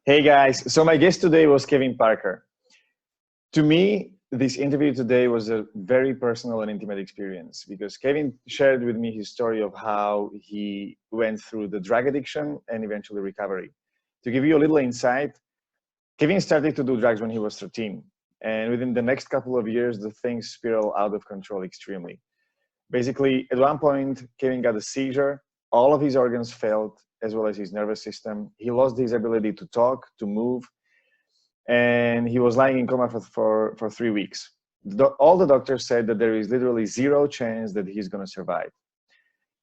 Hey guys, so my guest today was Kevin Parker. To me, this interview today was a very personal and intimate experience because Kevin shared with me his story of how he went through the drug addiction and eventually recovery. To give you a little insight, Kevin started to do drugs when he was 13. And within the next couple of years, the things spiral out of control extremely. Basically, at one point, Kevin got a seizure. All of his organs failed, as well as his nervous system. He lost his ability to talk, to move, and he was lying in coma for 3 weeks. All the doctors said that there is literally zero chance that he's going to survive.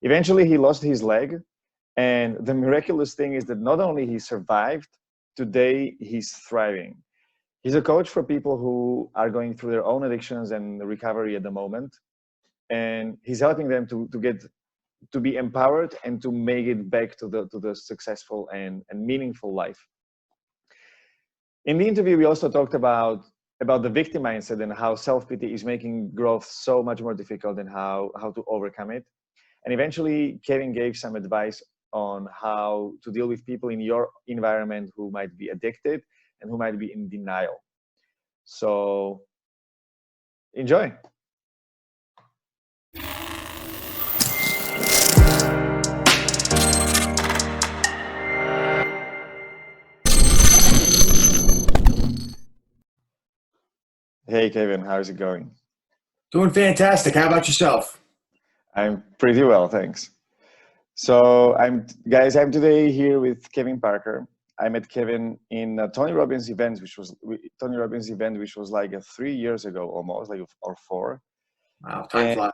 Eventually, he lost his leg, and the miraculous thing is that not only he survived, today he's thriving. He's a coach for people who are going through their own addictions and recovery at the moment, and he's helping them to be empowered and to make it back to the successful and meaningful life. In the interview, we also talked about the victim mindset and how self-pity is making growth so much more difficult and how to overcome it. And eventually, Kevin gave some advice on how to deal with people in your environment who might be addicted and who might be in denial. So enjoy. Hey, Kevin, how's it going? Doing fantastic. How about yourself? I'm pretty well, thanks. So I'm today here with Kevin Parker. I met Kevin in Tony Robbins event, which was like 3 years ago, almost like or four. Wow, time And flies.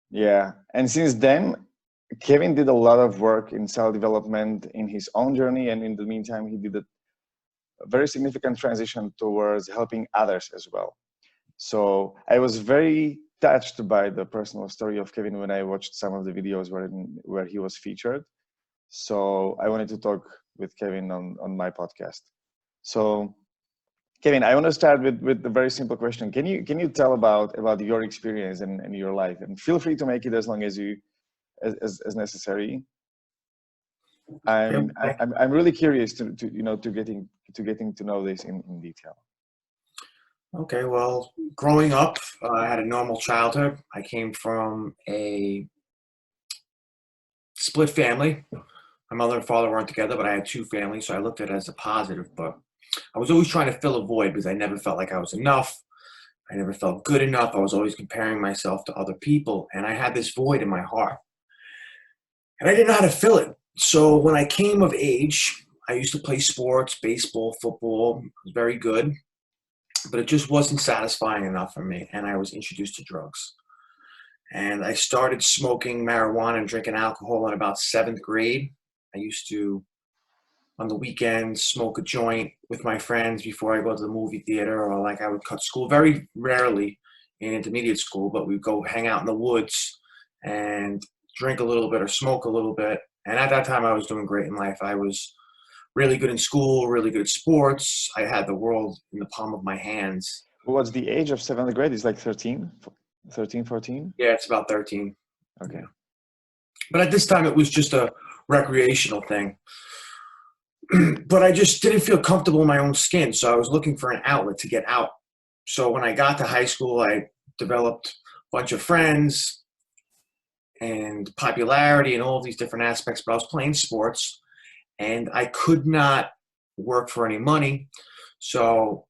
yeah, and since then, Kevin did a lot of work in self-development in his own journey, and in the meantime, he did a very significant transition towards helping others as well. So I was very touched by the personal story of Kevin when I watched some of the videos where he was featured. So I wanted to talk with Kevin on my podcast. So Kevin, I want to start with a very simple question. Can you tell about your experience and your life? And feel free to make it as long as you as necessary. I'm Okay. I'm really curious to getting to know this in detail. Okay. Well, growing up, I had a normal childhood. I came from a split family. My mother and father weren't together, but I had two families, so I looked at it as a positive. But I was always trying to fill a void because I never felt like I was enough. I never felt good enough. I was always comparing myself to other people, and I had this void in my heart, and I didn't know how to fill it. So when I came of age, I used to play sports, baseball, football. I was very good, but it just wasn't satisfying enough for me, and I was introduced to drugs. And I started smoking marijuana and drinking alcohol in about seventh grade. I used to, on the weekends, smoke a joint with my friends before I go to the movie theater, or like I would cut school very rarely in intermediate school, but we'd go hang out in the woods and drink a little bit or smoke a little bit. And at that time, I was doing great in life. I was really good in school, really good at sports. I had the world in the palm of my hands. What's the age of seventh grade? It's like 13, 14? Yeah, it's about 13. Okay. Yeah. But at this time, it was just a recreational thing. But I just didn't feel comfortable in my own skin. So I was looking for an outlet to get out. So when I got to high school, I developed a bunch of friends and popularity and all of these different aspects. But I was playing sports and I could not work for any money. So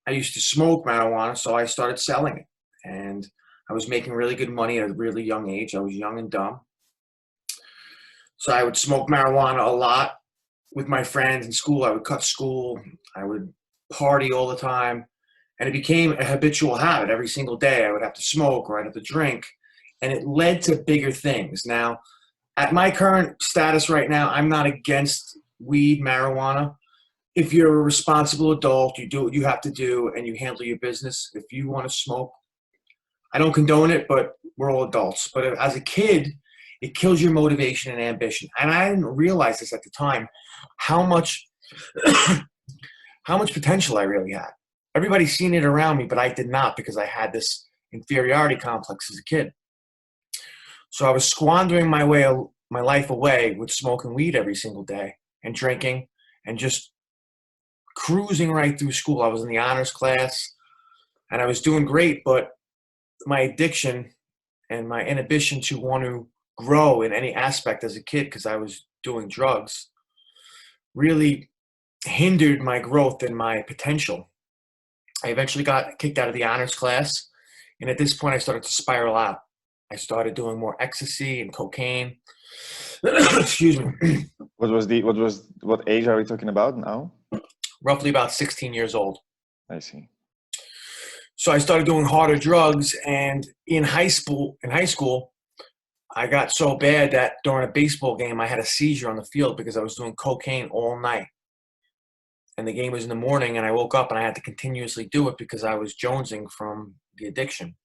I used to smoke marijuana. So I started selling it. And I was making really good money at a really young age. I was young and dumb. So I would smoke marijuana a lot with my friends in school. I would cut school. I would party all the time. And it became a habitual habit. Every single day I would have to smoke or I'd have to drink. And it led to bigger things. Now, at my current status right now, I'm not against weed, marijuana. If you're a responsible adult, you do what you have to do and you handle your business. If you want to smoke, I don't condone it, but we're all adults. But as a kid, it kills your motivation and ambition. And I didn't realize this at the time, how much how much potential I really had. Everybody's seen it around me, but I did not because I had this inferiority complex as a kid. So I was squandering my life away with smoking weed every single day and drinking and just cruising right through school. I was in the honors class and I was doing great, but my addiction and my inhibition to want to grow in any aspect as a kid, because I was doing drugs, really hindered my growth and my potential. I eventually got kicked out of the honors class, and at this point I started to spiral out. I started doing more ecstasy and cocaine. Excuse me. What age are we talking about now? Roughly about 16 years old. I see. So I started doing harder drugs, and in high school, I got so bad that during a baseball game, I had a seizure on the field because I was doing cocaine all night. And the game was in the morning, and I woke up and I had to continuously do it because I was jonesing from the addiction.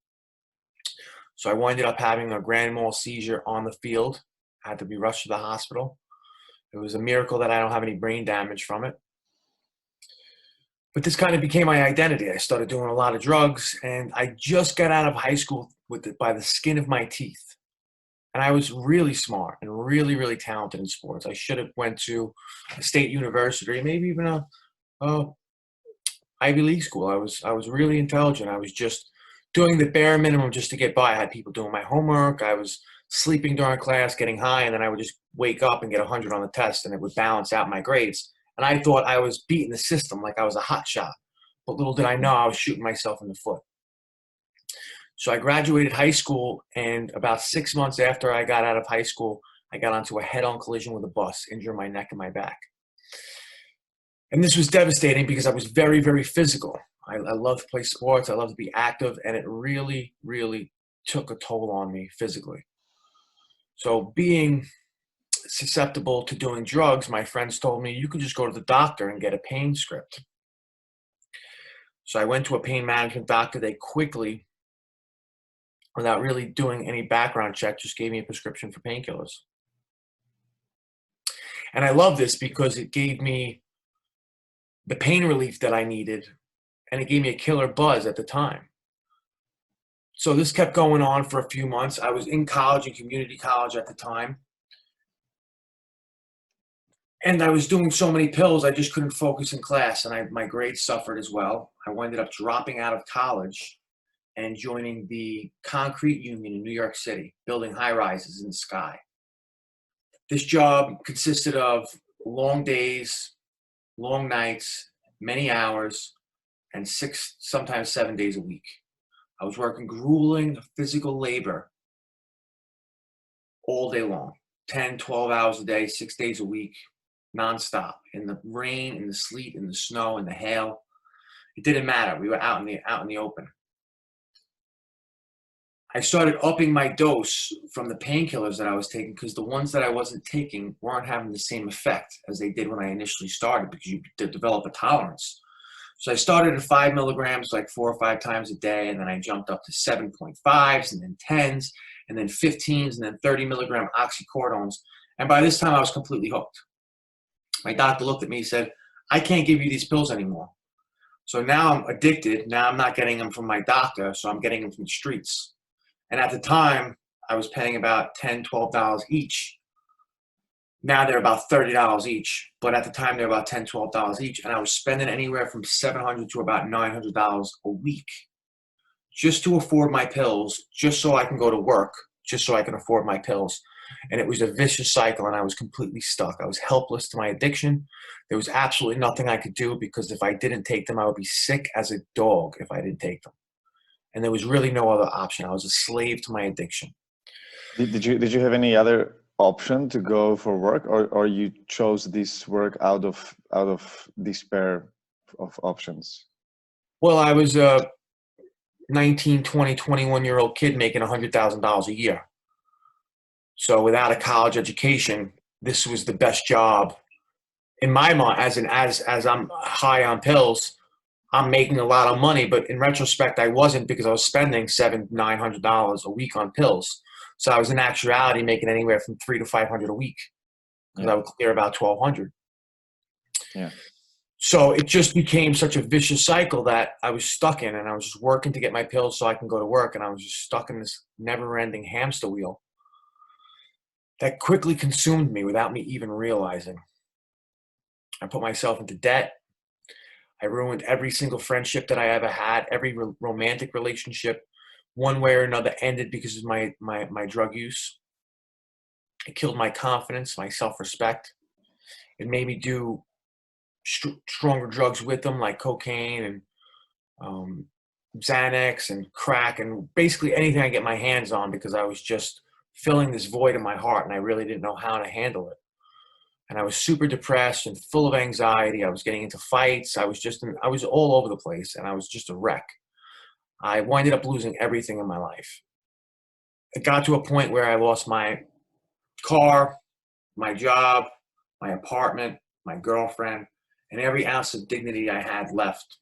So I winded up having a grand mal seizure on the field. I had to be rushed to the hospital. It was a miracle that I don't have any brain damage from it. But this kind of became my identity. I started doing a lot of drugs, and I just got out of high school by the skin of my teeth. And I was really smart and really, really talented in sports. I should have went to a state university, maybe even a Ivy League school. I was really intelligent. I was just doing the bare minimum just to get by. I had people doing my homework. I was sleeping during class, getting high, and then I would just wake up and get 100 on the test, and it would balance out my grades. And I thought I was beating the system like I was a hot shot. But little did I know I was shooting myself in the foot. So I graduated high school, and about 6 months after I got out of high school, I got onto a head-on collision with a bus, injured my neck and my back. And this was devastating because I was very, very physical. I love to play sports. I love to be active, and it really, really took a toll on me physically. So being susceptible to doing drugs, my friends told me, you could just go to the doctor and get a pain script. So I went to a pain management doctor. They quickly, without really doing any background check, just gave me a prescription for painkillers. And I love this because it gave me the pain relief that I needed, and it gave me a killer buzz at the time. So this kept going on for a few months. I was in college, in community college at the time. And I was doing so many pills, I just couldn't focus in class, and my grades suffered as well. I ended up dropping out of college and joining the concrete union in New York City, building high-rises in the sky. This job consisted of long days, long nights, many hours, and 6, sometimes 7 days a week. I was working grueling physical labor all day long, 10, 12 hours a day, 6 days a week, nonstop, in the rain, in the sleet, in the snow, in the hail. It didn't matter. We were out in the open. I started upping my dose from the painkillers that I was taking because the ones that I wasn't taking weren't having the same effect as they did when I initially started, because you develop a tolerance. So I started at 5 milligrams like 4 or 5 times a day, and then I jumped up to 7.5s and then 10s and then 15s and then 30 milligram oxycordones. And by this time I was completely hooked. My doctor looked at me and said, I can't give you these pills anymore. So now I'm addicted. Now I'm not getting them from my doctor, so I'm getting them from the streets. And at the time, I was paying about $10, $12 each. Now they're about $30 each. But at the time, they're about $10, $12 each. And I was spending anywhere from $700 to about $900 a week just to afford my pills, just so I can go to work, just so I can afford my pills. And it was a vicious cycle, and I was completely stuck. I was helpless to my addiction. There was absolutely nothing I could do, because if I didn't take them, I would be sick as a dog if I didn't take them. And there was really no other option. I was a slave to my addiction. Did you have any other option to go for work, or you chose this work out of despair of options? Well, I was a 19, 20, 21-year-old kid making $100,000 a year. So without a college education, this was the best job in my mind. As I'm high on pills, I'm making a lot of money, but in retrospect, I wasn't, because I was spending $700, $900 a week on pills. So I was in actuality making anywhere from $300 to $500 a week, because I would clear about $1,200. Yeah. So it just became such a vicious cycle that I was stuck in, and I was just working to get my pills so I can go to work, and I was just stuck in this never-ending hamster wheel that quickly consumed me without me even realizing. I put myself into debt. I ruined every single friendship that I ever had. Every romantic relationship, one way or another, ended because of my drug use. It killed my confidence, my self-respect. It made me do stronger drugs with them, like cocaine and um, Xanax and crack and basically anything I get my hands on, because I was just filling this void in my heart and I really didn't know how to handle it. And I was super depressed and full of anxiety. I was getting into fights. I was all over the place, and I was just a wreck. I winded up losing everything in my life. It got to a point where I lost my car, my job, my apartment, my girlfriend, and every ounce of dignity I had left.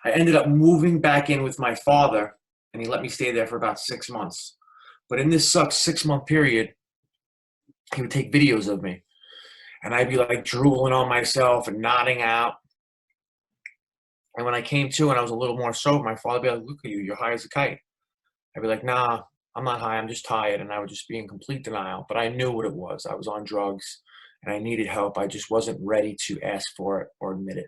I ended up moving back in with my father, and he let me stay there for about 6 months. But in this 6-month period, he would take videos of me, and I'd be like drooling on myself and nodding out. And when I came to and I was a little more sober, my father would be like, "Look at you, you're high as a kite." I'd be like, "Nah, I'm not high, I'm just tired." And I would just be in complete denial. But I knew what it was. I was on drugs and I needed help. I just wasn't ready to ask for it or admit it.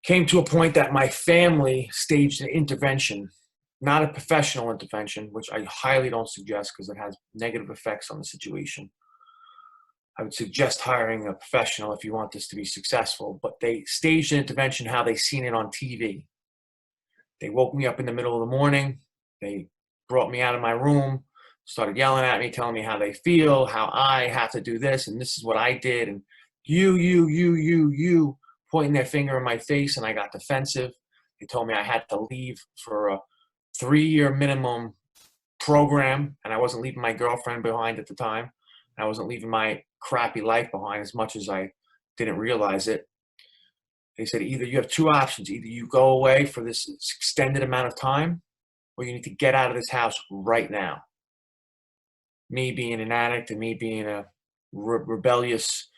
Came to a point that my family staged an intervention, not a professional intervention, which I highly don't suggest because it has negative effects on the situation. I would suggest hiring a professional if you want this to be successful, but they staged an intervention how they seen it on TV. They woke me up in the middle of the morning. They brought me out of my room, started yelling at me, telling me how they feel, how I have to do this, and this is what I did, and you, pointing their finger in my face, and I got defensive. They told me I had to leave for a 3-year minimum program, and I wasn't leaving my girlfriend behind at the time. I wasn't leaving my crappy life behind, as much as I didn't realize it. They said, either you have 2 options. Either you go away for this extended amount of time, or you need to get out of this house right now. Me being an addict and me being a rebellious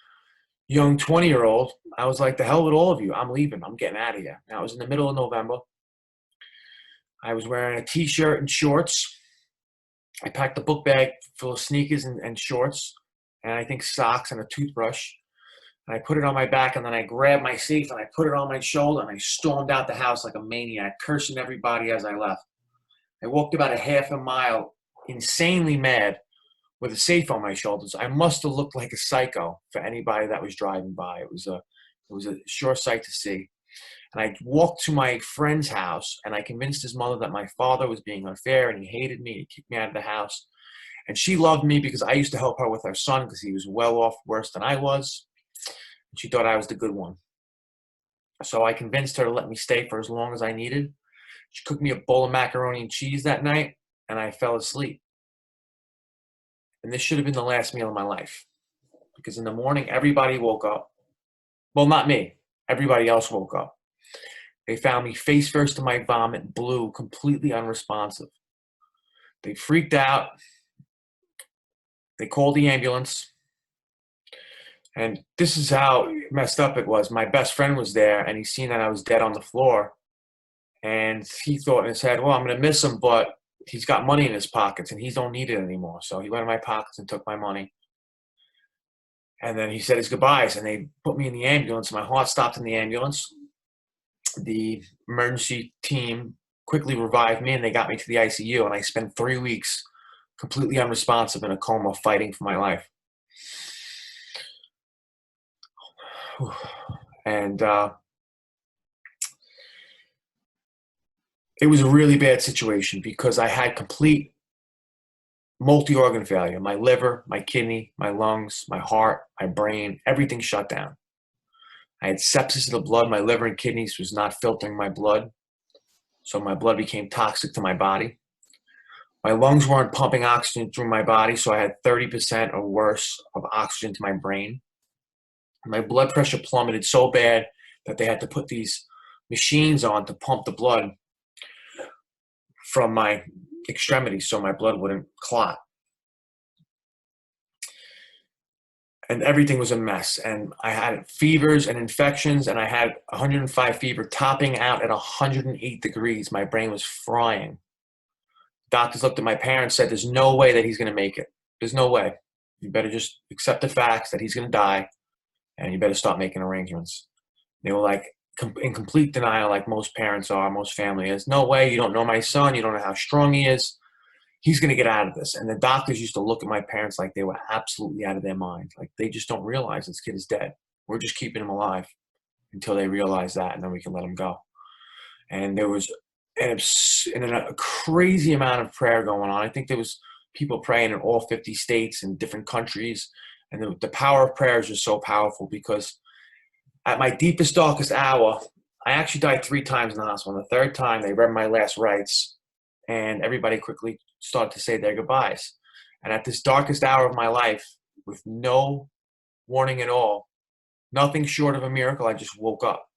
young 20-year-old, I was like, the hell with all of you. I'm leaving. I'm getting out of here. Now, it was in the middle of November. I was wearing a T-shirt and shorts. I packed a book bag full of sneakers and shorts, and I think socks and a toothbrush. And I put it on my back, and then I grabbed my safe and I put it on my shoulder, and I stormed out the house like a maniac, cursing everybody as I left. I walked about a half a mile, insanely mad, with a safe on my shoulders. I must have looked like a psycho for anybody that was driving by. It was a sure sight to see. And I walked to my friend's house, and I convinced his mother that my father was being unfair and he hated me. He kicked me out of the house. And she loved me because I used to help her with her son because he was well off worse than I was. And she thought I was the good one. So I convinced her to let me stay for as long as I needed. She cooked me a bowl of macaroni and cheese that night, and I fell asleep. And this should have been the last meal of my life. Because in the morning, everybody woke up. Well, not me. Everybody else woke up. They found me face first in my vomit, blue, completely unresponsive. They freaked out. They called the ambulance. And this is how messed up it was. My best friend was there, and he seen that I was dead on the floor. And he thought in his head, well, I'm going to miss him, but he's got money in his pockets, and he don't need it anymore. So he went in my pockets and took my money. And then he said his goodbyes, and they put me in the ambulance. My heart stopped in the ambulance. The emergency team quickly revived me, and they got me to the ICU, and I spent 3 weeks completely unresponsive in a coma fighting for my life. And it was a really bad situation because I had complete multi-organ failure. My liver, my kidney, my lungs, my heart, my brain, everything shut down. I had sepsis of the blood. My liver and kidneys was not filtering my blood, so my blood became toxic to my body. My lungs weren't pumping oxygen through my body, so I had 30% or worse of oxygen to my brain. My blood pressure plummeted so bad that they had to put these machines on to pump the blood from my extremities so my blood wouldn't clot. And everything was a mess. And I had fevers and infections, and I had 105 fever topping out at 108 degrees. My brain was frying. Doctors looked at my parents, said, there's no way that he's going to make it. There's no way. You better just accept the facts that he's going to die, and you better start making arrangements. They were like in complete denial, like most parents are, most family is. No way, you don't know my son, you don't know how strong he is. He's going to get out of this. And the doctors used to look at my parents like they were absolutely out of their mind. Like they just don't realize this kid is dead. We're just keeping him alive until they realize that, and then we can let him go. And there was a crazy amount of prayer going on. I think there was people praying in all 50 states and different countries. And the power of prayer is just so powerful, because at my deepest, darkest hour, I actually died 3 times in the hospital. And the third time, they read my last rites, and everybody quickly started to say their goodbyes. And at this darkest hour of my life, with no warning at all, nothing short of a miracle, I just woke up.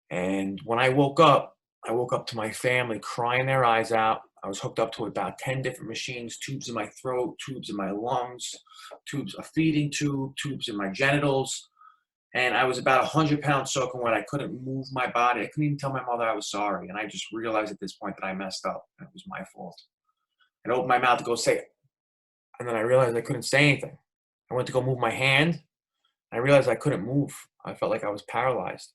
And when I woke up to my family crying their eyes out. I was hooked up to about 10 different machines, tubes in my throat, tubes in my lungs, a feeding tube, tubes in my genitals. And I was about 100 pounds soaking wet. I couldn't move my body. I couldn't even tell my mother I was sorry. And I just realized at this point that I messed up and it was my fault. I opened my mouth to go say it. And then I realized I couldn't say anything. I went to go move my hand. I realized I couldn't move. I felt like I was paralyzed.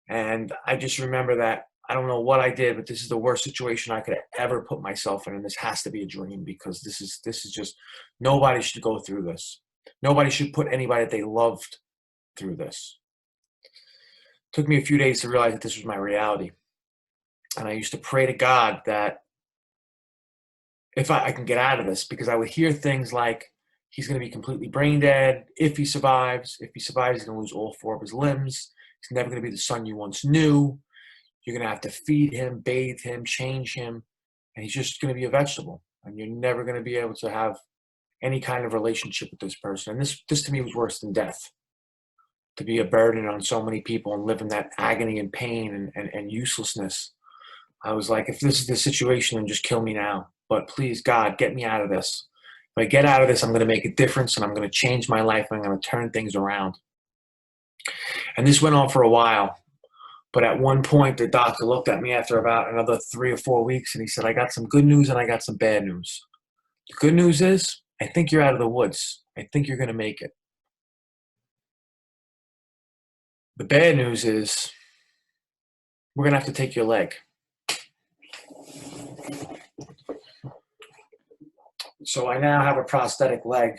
And I just remember that I don't know what I did, but this is the worst situation I could ever put myself in. And this has to be a dream, because this is just, nobody should go through this. Nobody should put anybody that they loved through this. It took me a few days to realize that this was my reality. And I used to pray to God that if I can get out of this, because I would hear things like, he's going to be completely brain dead if he survives. If he survives, he's going to lose all 4 of his limbs. He's never going to be the son you once knew. You're going to have to feed him, bathe him, change him, and he's just going to be a vegetable. And you're never going to be able to have any kind of relationship with this person. And this to me was worse than death. To be a burden on so many people and live in that agony and pain and uselessness. I was like, if this is the situation, then just kill me now. But please, God, get me out of this. If I get out of this, I'm going to make a difference, and I'm going to change my life, and I'm going to turn things around. And this went on for a while. But at one point, the doctor looked at me after about another 3 or 4 weeks, and he said, I got some good news and I got some bad news. The good news is, I think you're out of the woods. I think you're going to make it. The bad news is, we're going to have to take your leg. So I now have a prosthetic leg,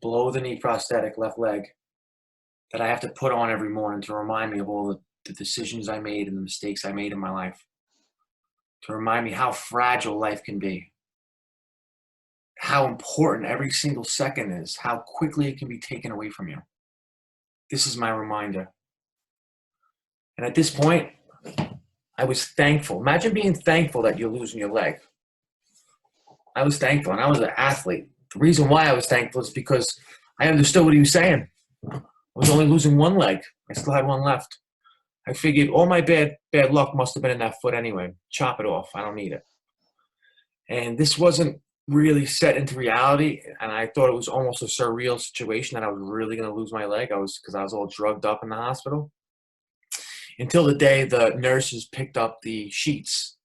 below the knee prosthetic left leg, that I have to put on every morning to remind me of all the decisions I made and the mistakes I made in my life. To remind me how fragile life can be. How important every single second is. How quickly it can be taken away from you. This is my reminder. And at this point, I was thankful. Imagine being thankful that you're losing your leg. I was thankful, and I was an athlete. The reason why I was thankful is because I understood what he was saying. I was only losing one leg. I still had one left. I figured all my bad luck must have been in that foot anyway. Chop it off. I don't need it. And this wasn't really set into reality, and I thought it was almost a surreal situation that I was really going to lose my leg. Because I was all drugged up in the hospital. Until the day the nurses picked up the sheets,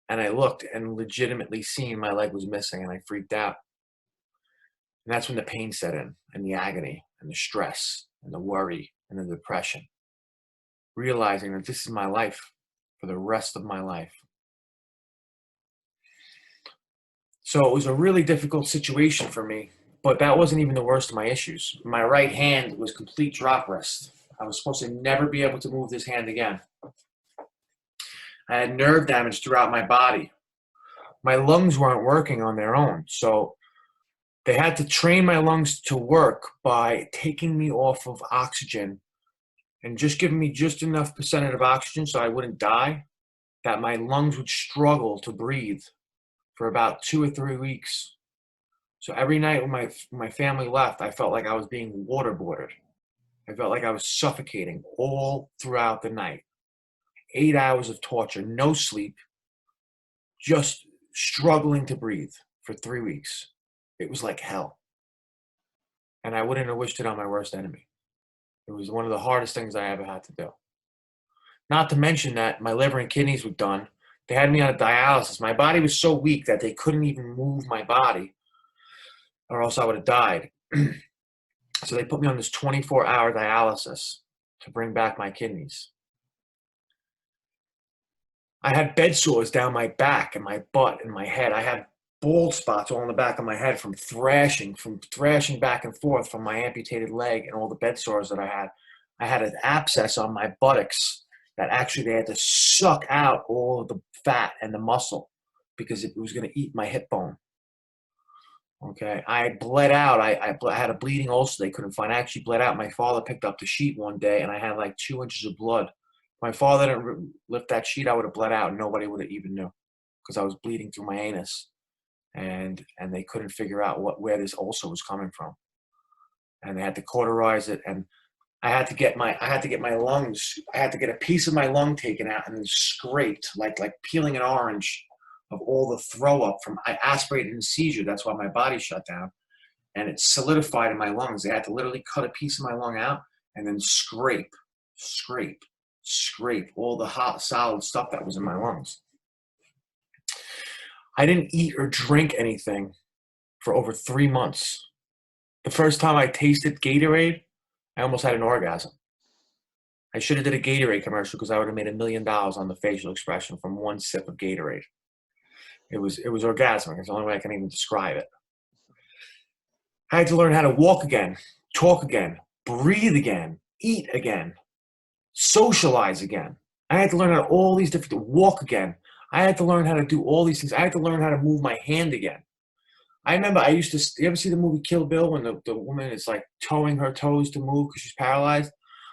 and I looked and legitimately seen my leg was missing, and I freaked out. And that's when the pain set in, and the agony, and the stress, and the worry, and the depression. Realizing that this is my life for the rest of my life. So it was a really difficult situation for me, but that wasn't even the worst of my issues. My right hand was complete drop wrist. I was supposed to never be able to move this hand again. I had nerve damage throughout my body. My lungs weren't working on their own, so they had to train my lungs to work by taking me off of oxygen and just giving me just enough percentage of oxygen so I wouldn't die, that my lungs would struggle to breathe for about 2 or 3 weeks. So every night when my family left, I felt like I was being waterboarded. I felt like I was suffocating all throughout the night. 8 hours of torture, no sleep, just struggling to breathe for 3 weeks. It was like hell. And I wouldn't have wished it on my worst enemy. It was one of the hardest things I ever had to do. Not to mention that my liver and kidneys were done. They had me on a dialysis. My body was so weak that they couldn't even move my body, or else I would have died. So they put me on this 24-hour dialysis. to bring back my kidneys. I had bed sores down my back and my butt and my head. I had bald spots all in the back of my head from thrashing back and forth from my amputated leg and all the bed sores that I had. I had an abscess on my buttocks that actually they had to suck out all of the fat and the muscle because it was going to eat my hip bone. Okay, I bled out. I had a bleeding ulcer they couldn't find. I actually bled out. My father picked up the sheet one day, and I had like 2 inches of blood. If my father didn't lift that sheet, I would have bled out, and nobody would have even knew because I was bleeding through my anus, and they couldn't figure out where this ulcer was coming from, and they had to cauterize it, and I had to get my lungs. I had to get a piece of my lung taken out and then scraped like peeling an orange of all the throw up from I aspirated in seizure. That's why my body shut down, and it solidified in my lungs. They had to literally cut a piece of my lung out and then scrape all the hot solid stuff that was in my lungs. I didn't eat or drink anything for over 3 months. The first time I tasted Gatorade, I almost had an orgasm. I should have did a Gatorade commercial because I would have made $1 million on the facial expression from one sip of Gatorade. It was orgasmic. It's the only way I can even describe it. I had to learn how to walk again, talk again, breathe again, eat again, socialize again. I had to learn how to all these different walk again. I had to learn how to do all these things. I had to learn how to move my hand again. I remember I used to, you ever see the movie Kill Bill when the woman is like towing her toes to move because she's paralyzed?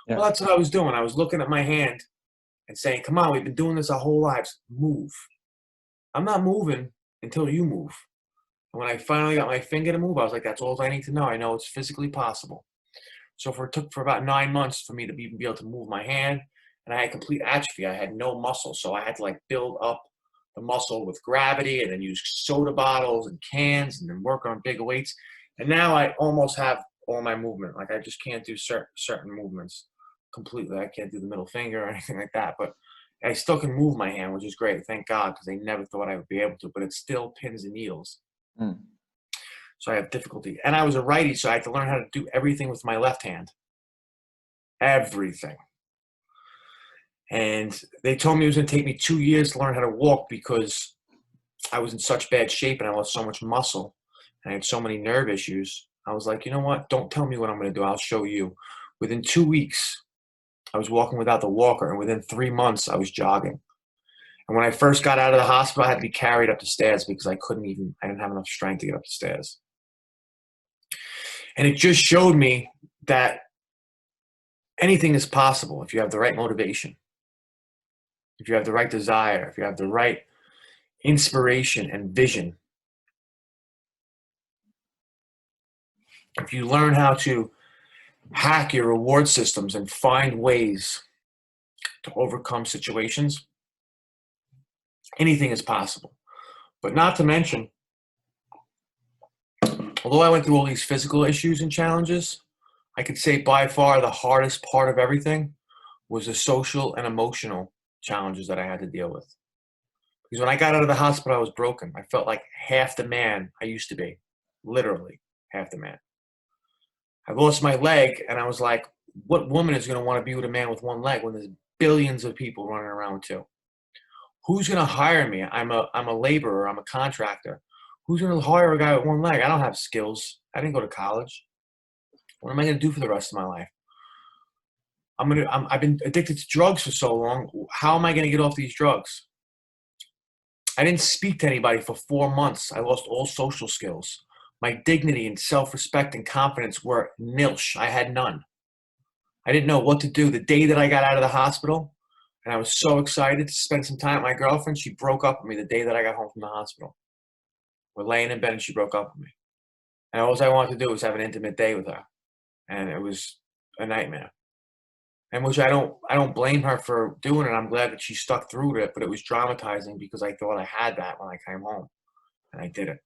Yeah. Well, that's what I was doing. I was looking at my hand and saying, come on, we've been doing this our whole lives. Move. I'm not moving until you move. And when I finally got my finger to move, I was like, that's all I need to know. I know it's physically possible. So it took for about 9 months for me to even be able to move my hand. And I had complete atrophy. I had no muscle. So I had to like build up the muscle with gravity and then use soda bottles and cans and then work on bigger weights. And now I almost have all my movement. Like I just can't do certain movements completely. I can't do the middle finger or anything like that. But I still can move my hand, which is great. Thank God, because they never thought I would be able to. But it's still pins and needles. So I have difficulty. And I was a righty, so I had to learn how to do everything with my left hand. Everything. And they told me it was going to take me 2 years to learn how to walk because I was in such bad shape and I lost so much muscle and I had so many nerve issues. I was like, you know what? Don't tell me what I'm going to do. I'll show you. Within 2 weeks, I was walking without the walker, and within 3 months, I was jogging. And when I first got out of the hospital, I had to be carried up the stairs because I didn't have enough strength to get up the stairs. And it just showed me that anything is possible if you have the right motivation, if you have the right desire, if you have the right inspiration and vision. If you learn how to hack your reward systems and find ways to overcome situations, anything is possible. But not to mention, although I went through all these physical issues and challenges, I could say by far the hardest part of everything was the social and emotional challenges that I had to deal with. Because when I got out of the hospital, I was broken. I felt like half the man I used to be, literally half the man. I lost my leg, and I was like, what woman is going to want to be with a man with one leg when there's billions of people running around with two? Who's going to hire me? I'm a laborer. I'm a contractor. Who's going to hire a guy with one leg? I don't have skills. I didn't go to college. What am I going to do for the rest of my life? I've been addicted to drugs for so long. How am I going to get off these drugs? I didn't speak to anybody for 4 months. I lost all social skills. My dignity and self-respect and confidence were nilch. I had none. I didn't know what to do. The day that I got out of the hospital, and I was so excited to spend some time with my girlfriend, she broke up with me the day that I got home from the hospital. We're laying in bed and she broke up with me. And all I wanted to do was have an intimate day with her. And it was a nightmare. And which I don't blame her for doing it. I'm glad that she stuck through it, but it was traumatizing because I thought I had that when I came home. And I didn't.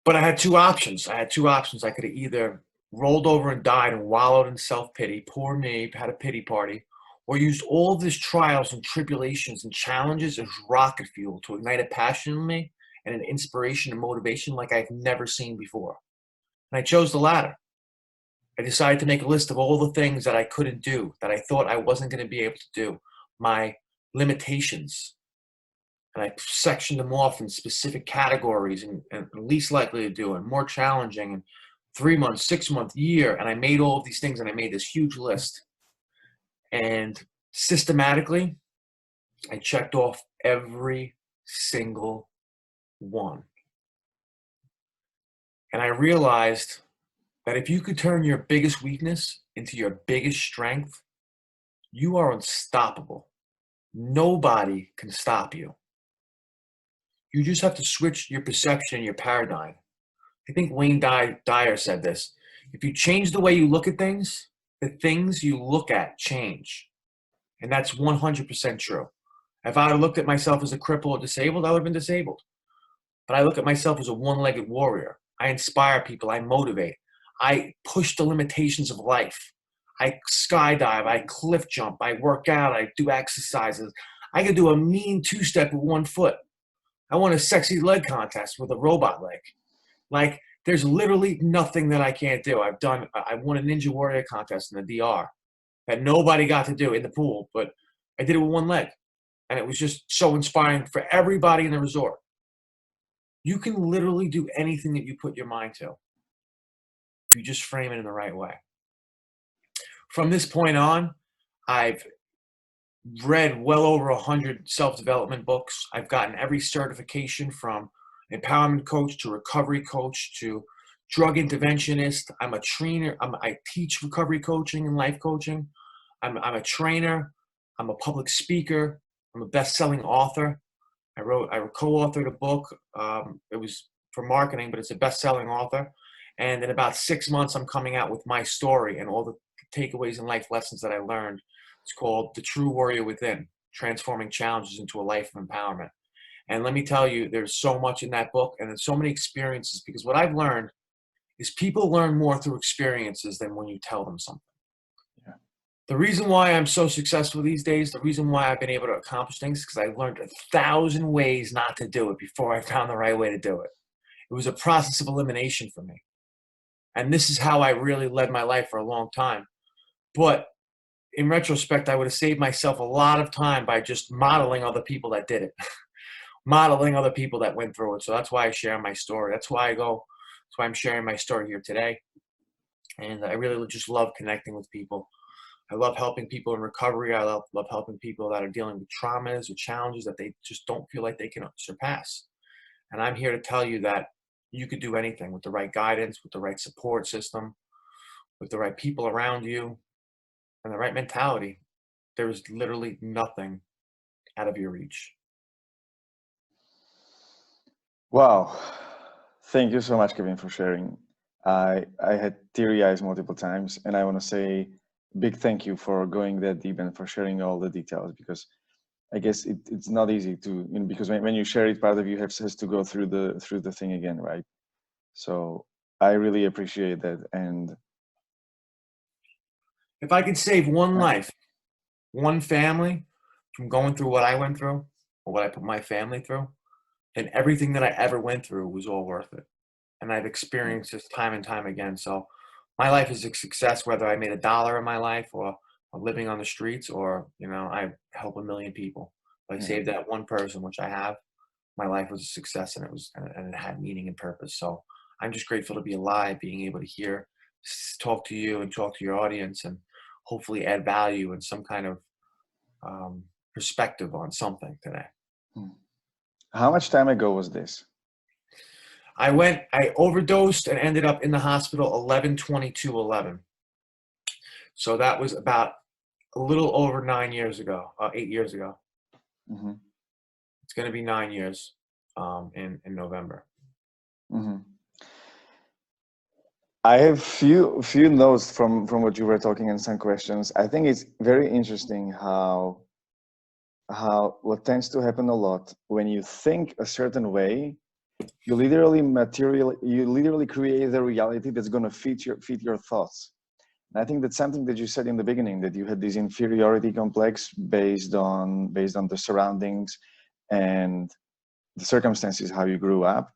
But I had two options. I could have either rolled over and died and wallowed in self-pity, poor me, had a pity party, or used all of these trials and tribulations and challenges as rocket fuel to ignite a passion in me and an inspiration and motivation like I've never seen before. And I chose the latter. I decided to make a list of all the things that I couldn't do, that I thought I wasn't going to be able to do, my limitations. And I sectioned them off in specific categories and least likely to do and more challenging and 3 months, 6 month, year. And I made all of these things and I made this huge list. And systematically, I checked off every single one. And I realized that if you could turn your biggest weakness into your biggest strength, you are unstoppable. Nobody can stop you. You just have to switch your perception and your paradigm. I think Wayne Dyer said this. If you change the way you look at things, the things you look at change. And that's 100% true. If I had looked at myself as a cripple or disabled, I would have been disabled. But I look at myself as a one-legged warrior. I inspire people. I motivate. I push the limitations of life. I skydive. I cliff jump. I work out. I do exercises. I can do a mean two-step with one foot. I won a sexy leg contest with a robot leg. Like, there's literally nothing that I can't do. I won a Ninja Warrior contest in the DR that nobody got to do in the pool, but I did it with one leg. And it was just so inspiring for everybody in the resort. You can literally do anything that you put your mind to. You just frame it in the right way. From this point on, I've read well over 100 self-development books. I've gotten every certification from empowerment coach to recovery coach to drug interventionist. I'm a trainer. I teach recovery coaching and life coaching. I'm a trainer. I'm a public speaker. I'm a best-selling author. I co-authored a book. It was for marketing, but it's a best-selling author. And in about 6 months, I'm coming out with my story and all the takeaways and life lessons that I learned. It's called The True Warrior Within, Transforming Challenges into a Life of Empowerment. And let me tell you, there's so much in that book and there's so many experiences, because what I've learned is people learn more through experiences than when you tell them something. Yeah. The reason why I'm so successful these days, the reason why I've been able to accomplish things, is because I learned 1,000 ways not to do it before I found the right way to do it. It was a process of elimination for me. And this is how I really led my life for a long time. But in retrospect, I would have saved myself a lot of time by just modeling other people that did it, modeling other people that went through it. So that's why I share my story. That's why I'm sharing my story here today. And I really just love connecting with people. I love helping people in recovery. I love helping people that are dealing with traumas or challenges that they just don't feel like they can surpass. And I'm here to tell you that you could do anything with the right guidance, with the right support system, with the right people around you, and the right mentality. There is literally nothing out of your reach. Wow. Thank you so much, Kevin, for sharing. I had teary eyes multiple times, and I want to say big thank you for going that deep and for sharing all the details, because I guess it's not easy to, because when you share it, part of you has to go through the thing again, right? So I really appreciate that. And if I could save one life, one family from going through what I went through or what I put my family through, then everything that I ever went through was all worth it. And I've experienced this time and time again. So my life is a success, whether I made $1 in my life or living on the streets, or, I help 1 million people. If I saved that one person, which I have, my life was a success, and it had meaning and purpose. So I'm just grateful to be alive, being able to talk to you and talk to your audience, and hopefully add value and some kind of perspective on something today. How much time ago was this? I overdosed and ended up in the hospital 11/22/11. So that was about a little over 9 years ago, 8 years ago. Mm-hmm. It's going to be 9 years in November. Mm-hmm. I have few notes from what you were talking and some questions. I think it's very interesting how what tends to happen a lot when you think a certain way, you literally create a reality that's going to fit your thoughts. And I think that's something that you said in the beginning, that you had this inferiority complex based on the surroundings and the circumstances, how you grew up.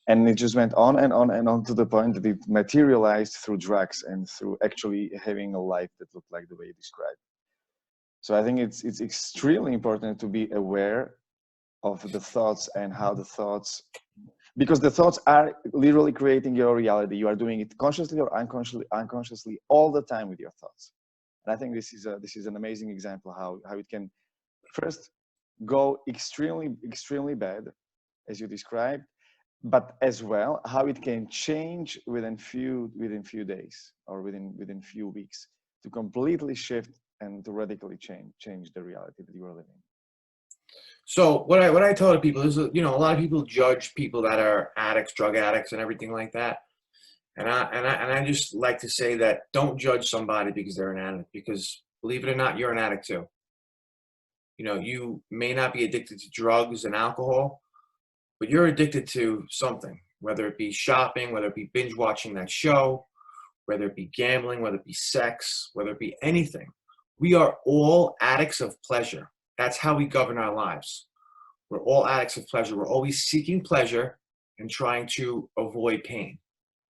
And it just went on and on and on to the point that it materialized through drugs and through actually having a life that looked like the way you described. So I think it's extremely important to be aware of the thoughts and how the thoughts, because the thoughts are literally creating your reality. You are doing it consciously or unconsciously all the time with your thoughts. And I think this is an amazing example how it can first go extremely bad, as you described, but as well how it can change within few days or within few weeks to completely shift and to radically change the reality that you are living. So what I tell people is, a lot of people judge people that are addicts, drug addicts, and everything like that. And I just like to say that don't judge somebody because they're an addict, because believe it or not, you're an addict too. You may not be addicted to drugs and alcohol, but you're addicted to something, whether it be shopping, whether it be binge watching that show, whether it be gambling, whether it be sex, whether it be anything. We are all addicts of pleasure. That's how we govern our lives. We're all addicts of pleasure. We're always seeking pleasure and trying to avoid pain.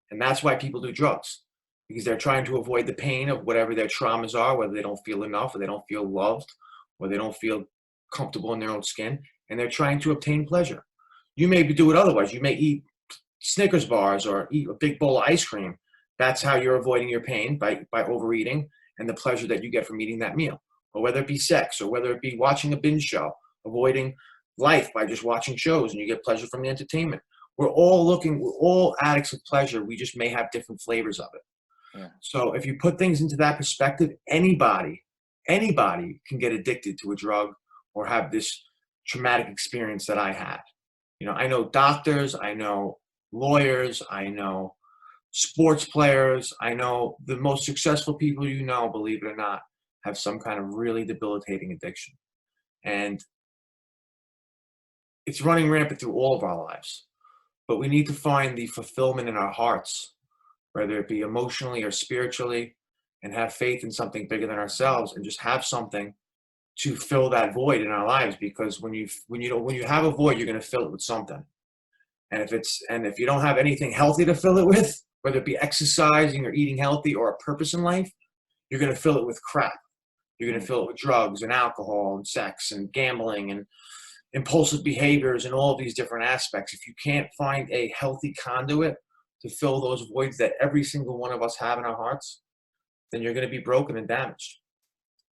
And that's why people do drugs, because they're trying to avoid the pain of whatever their traumas are, whether they don't feel enough or they don't feel loved or they don't feel comfortable in their own skin, and they're trying to obtain pleasure. You may do it otherwise. You may eat Snickers bars or eat a big bowl of ice cream. That's how you're avoiding your pain, by overeating and the pleasure that you get from eating that meal. Or whether it be sex, or whether it be watching a binge show, avoiding life by just watching shows and you get pleasure from the entertainment. We're all addicts of pleasure. We just may have different flavors of it. Yeah. So if you put things into that perspective, anybody can get addicted to a drug or have this traumatic experience that I had. I know doctors, I know lawyers, I know sports players, I know the most successful people, believe it or not, have some kind of really debilitating addiction. And it's running rampant through all of our lives. But we need to find the fulfillment in our hearts, whether it be emotionally or spiritually, and have faith in something bigger than ourselves, and just have something to fill that void in our lives. Because when you have a void, you're going to fill it with something. And if you don't have anything healthy to fill it with, whether it be exercising or eating healthy or a purpose in life, you're going to fill it with crap. You're going to fill it with drugs and alcohol and sex and gambling and impulsive behaviors and all of these different aspects. If you can't find a healthy conduit to fill those voids that every single one of us have in our hearts, then you're going to be broken and damaged.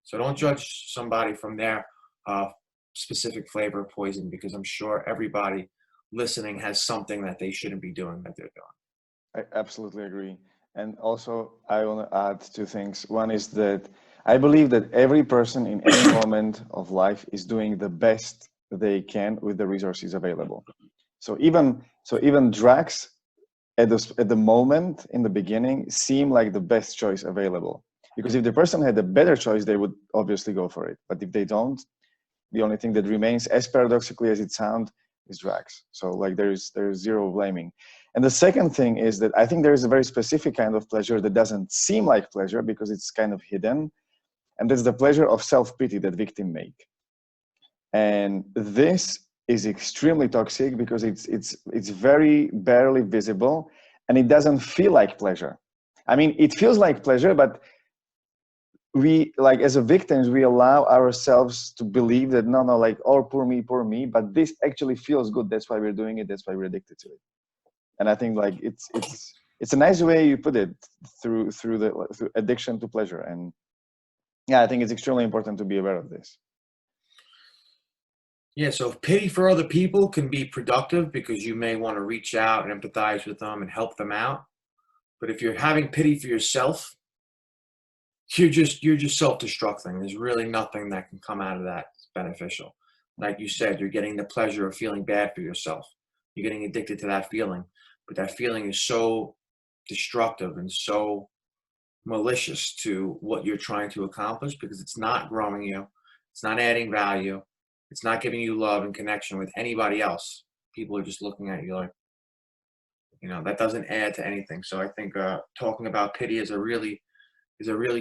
So don't judge somebody from their specific flavor of poison, because I'm sure everybody listening has something that they shouldn't be doing that they're doing. I absolutely agree. And also, I want to add two things. One is that I believe that every person in any moment of life is doing the best they can with the resources available. So even drugs at the moment in the beginning seem like the best choice available, because if the person had a better choice, they would obviously go for it. But if they don't, the only thing that remains, as paradoxically as it sounds, is drugs. So like there's zero blaming. And the second thing is that I think there is a very specific kind of pleasure that doesn't seem like pleasure because it's kind of hidden, and that's the pleasure of self-pity that victims make. And this is extremely toxic because it's very barely visible, and it doesn't feel like pleasure. I mean, it feels like pleasure, but we, like as a victims, we allow ourselves to believe that no, like, oh, poor me, but this actually feels good. That's why we're doing it. That's why we're addicted to it. And I think like it's a nice way you put it, through addiction to pleasure. And yeah, I think it's extremely important to be aware of this. Yeah, so pity for other people can be productive because you may want to reach out and empathize with them and help them out. But if you're having pity for yourself, you're just self-destructing. There's really nothing that can come out of that beneficial. Like you said, you're getting the pleasure of feeling bad for yourself. You're getting addicted to that feeling. But that feeling is so destructive and so malicious to what you're trying to accomplish, because it's not growing you. It's not adding value. It's not giving you love and connection with anybody else. People are just looking at you like, that doesn't add to anything. So I think talking about pity is a really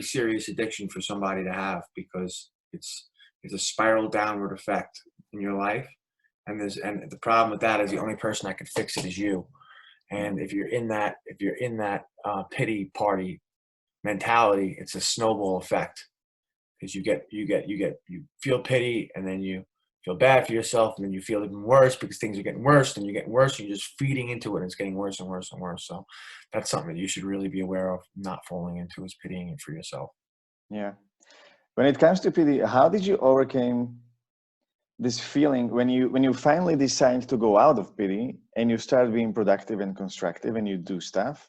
serious addiction for somebody to have, because it's a spiral downward effect in your life. And the problem with that is the only person that can fix it is you. And if you're in that pity party mentality, it's a snowball effect, because you feel pity, and then you feel bad for yourself, and then you feel even worse because things are getting worse, and you're getting worse, and you're just feeding into it, and it's getting worse and worse and worse. So that's something that you should really be aware of, not falling into, is pitying it for yourself. Yeah. When it comes to pity, how did you overcome this feeling when you finally decide to go out of pity and you start being productive and constructive and you do stuff?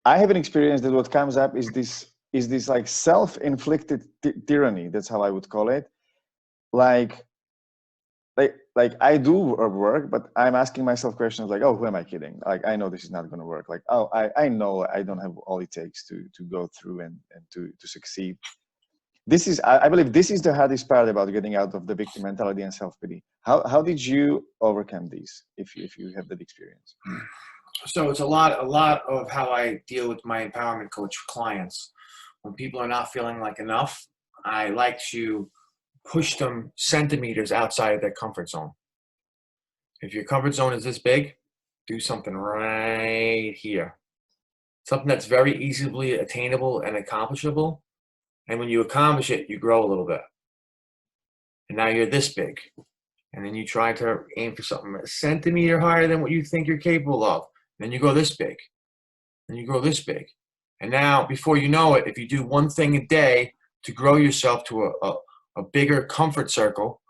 I have an experience that what comes up is this like self-inflicted tyranny. That's how I would call it. Like I do work, but I'm asking myself questions like, oh, who am I kidding? Like, I know this is not going to work. Like, oh, I know I don't have all it takes to go through and to succeed. This is, I believe this is the hardest part about getting out of the victim mentality and self-pity. How did you overcome these, if you have that experience? So it's a lot of how I deal with my empowerment coach clients. When people are not feeling like enough, I like to push them centimeters outside of their comfort zone. If your comfort zone is this big, do something right here. Something that's very easily attainable and accomplishable. And when you accomplish it, you grow a little bit. And now you're this big. And then you try to aim for something a centimeter higher than what you think you're capable of. And then you go this big. And you grow this big. And now, before you know it, if you do one thing a day to grow yourself to a bigger comfort circle,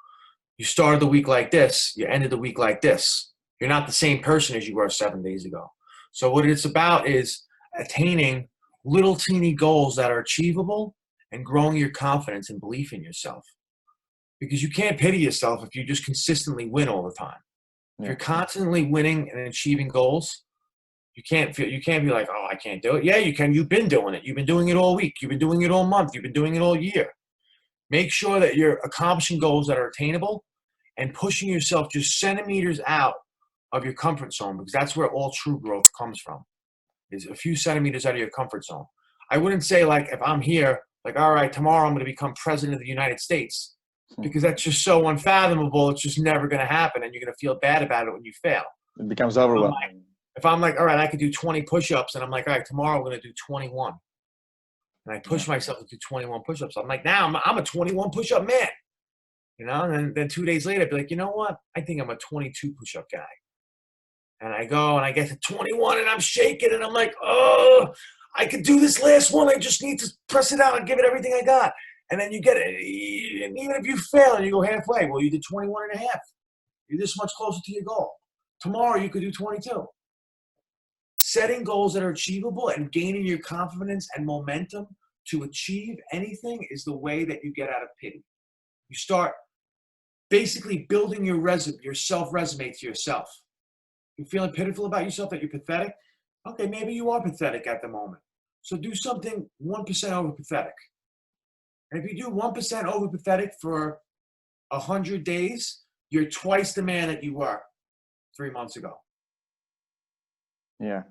you started the week like this, you ended the week like this. You're not the same person as you were 7 days ago. So what it's about is attaining little teeny goals that are achievable and growing your confidence and belief in yourself. Because you can't pity yourself if you just consistently win all the time. If you're constantly winning and achieving goals, you can't be like, oh, I can't do it. Yeah, you can. You've been doing it. You've been doing it all week. You've been doing it all month. You've been doing it all year. Make sure that you're accomplishing goals that are attainable and pushing yourself just centimeters out of your comfort zone, because that's where all true growth comes from, is a few centimeters out of your comfort zone. I wouldn't say, like, if I'm here, like, all right, tomorrow I'm going to become president of the United States, because that's just so unfathomable. It's just never going to happen, and you're going to feel bad about it when you fail. It becomes overwhelming. If I'm like, all right, I could do 20 push-ups, and I'm like, all right, tomorrow I'm going to do 21. And I push myself to do 21 push-ups. I'm like, now I'm a 21 push-up man. You know, and then 2 days later, I'd be like, you know what? I think I'm a 22 push-up guy. And I go and I get to 21 and I'm shaking and I'm like, oh, I could do this last one. I just need to press it out and give it everything I got. And then you get it. And even if you fail and you go halfway, well, you did 21 and a half. You're this much closer to your goal. Tomorrow you could do 22. Setting goals that are achievable and gaining your confidence and momentum to achieve anything is the way that you get out of pity. You start basically building your self-resume to yourself. You're feeling pitiful about yourself, that you're pathetic? Okay, maybe you are pathetic at the moment. So do something 1% over pathetic. And if you do 1% over pathetic for 100 days, you're twice the man that you were 3 months ago. Yeah.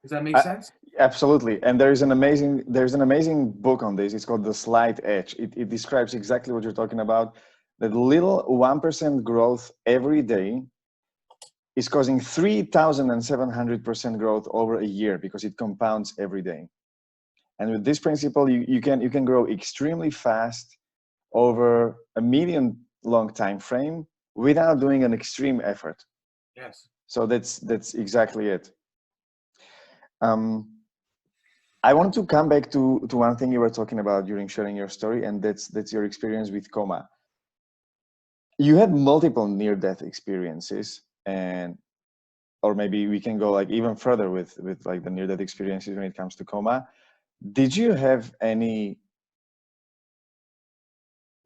Does that make sense? Absolutely. And there's an amazing book on this. It's called The Slight Edge. It describes exactly what you're talking about. That little 1% growth every day is causing 3,700% growth over a year, because it compounds every day. And with this principle, you can grow extremely fast over a medium long time frame without doing an extreme effort. Yes. So that's exactly it. I wanted to come back to one thing you were talking about during sharing your story, and that's your experience with Coma. You had multiple near-death experiences, or maybe we can go like even further with like the near-death experiences when it comes to Coma. Did you have any,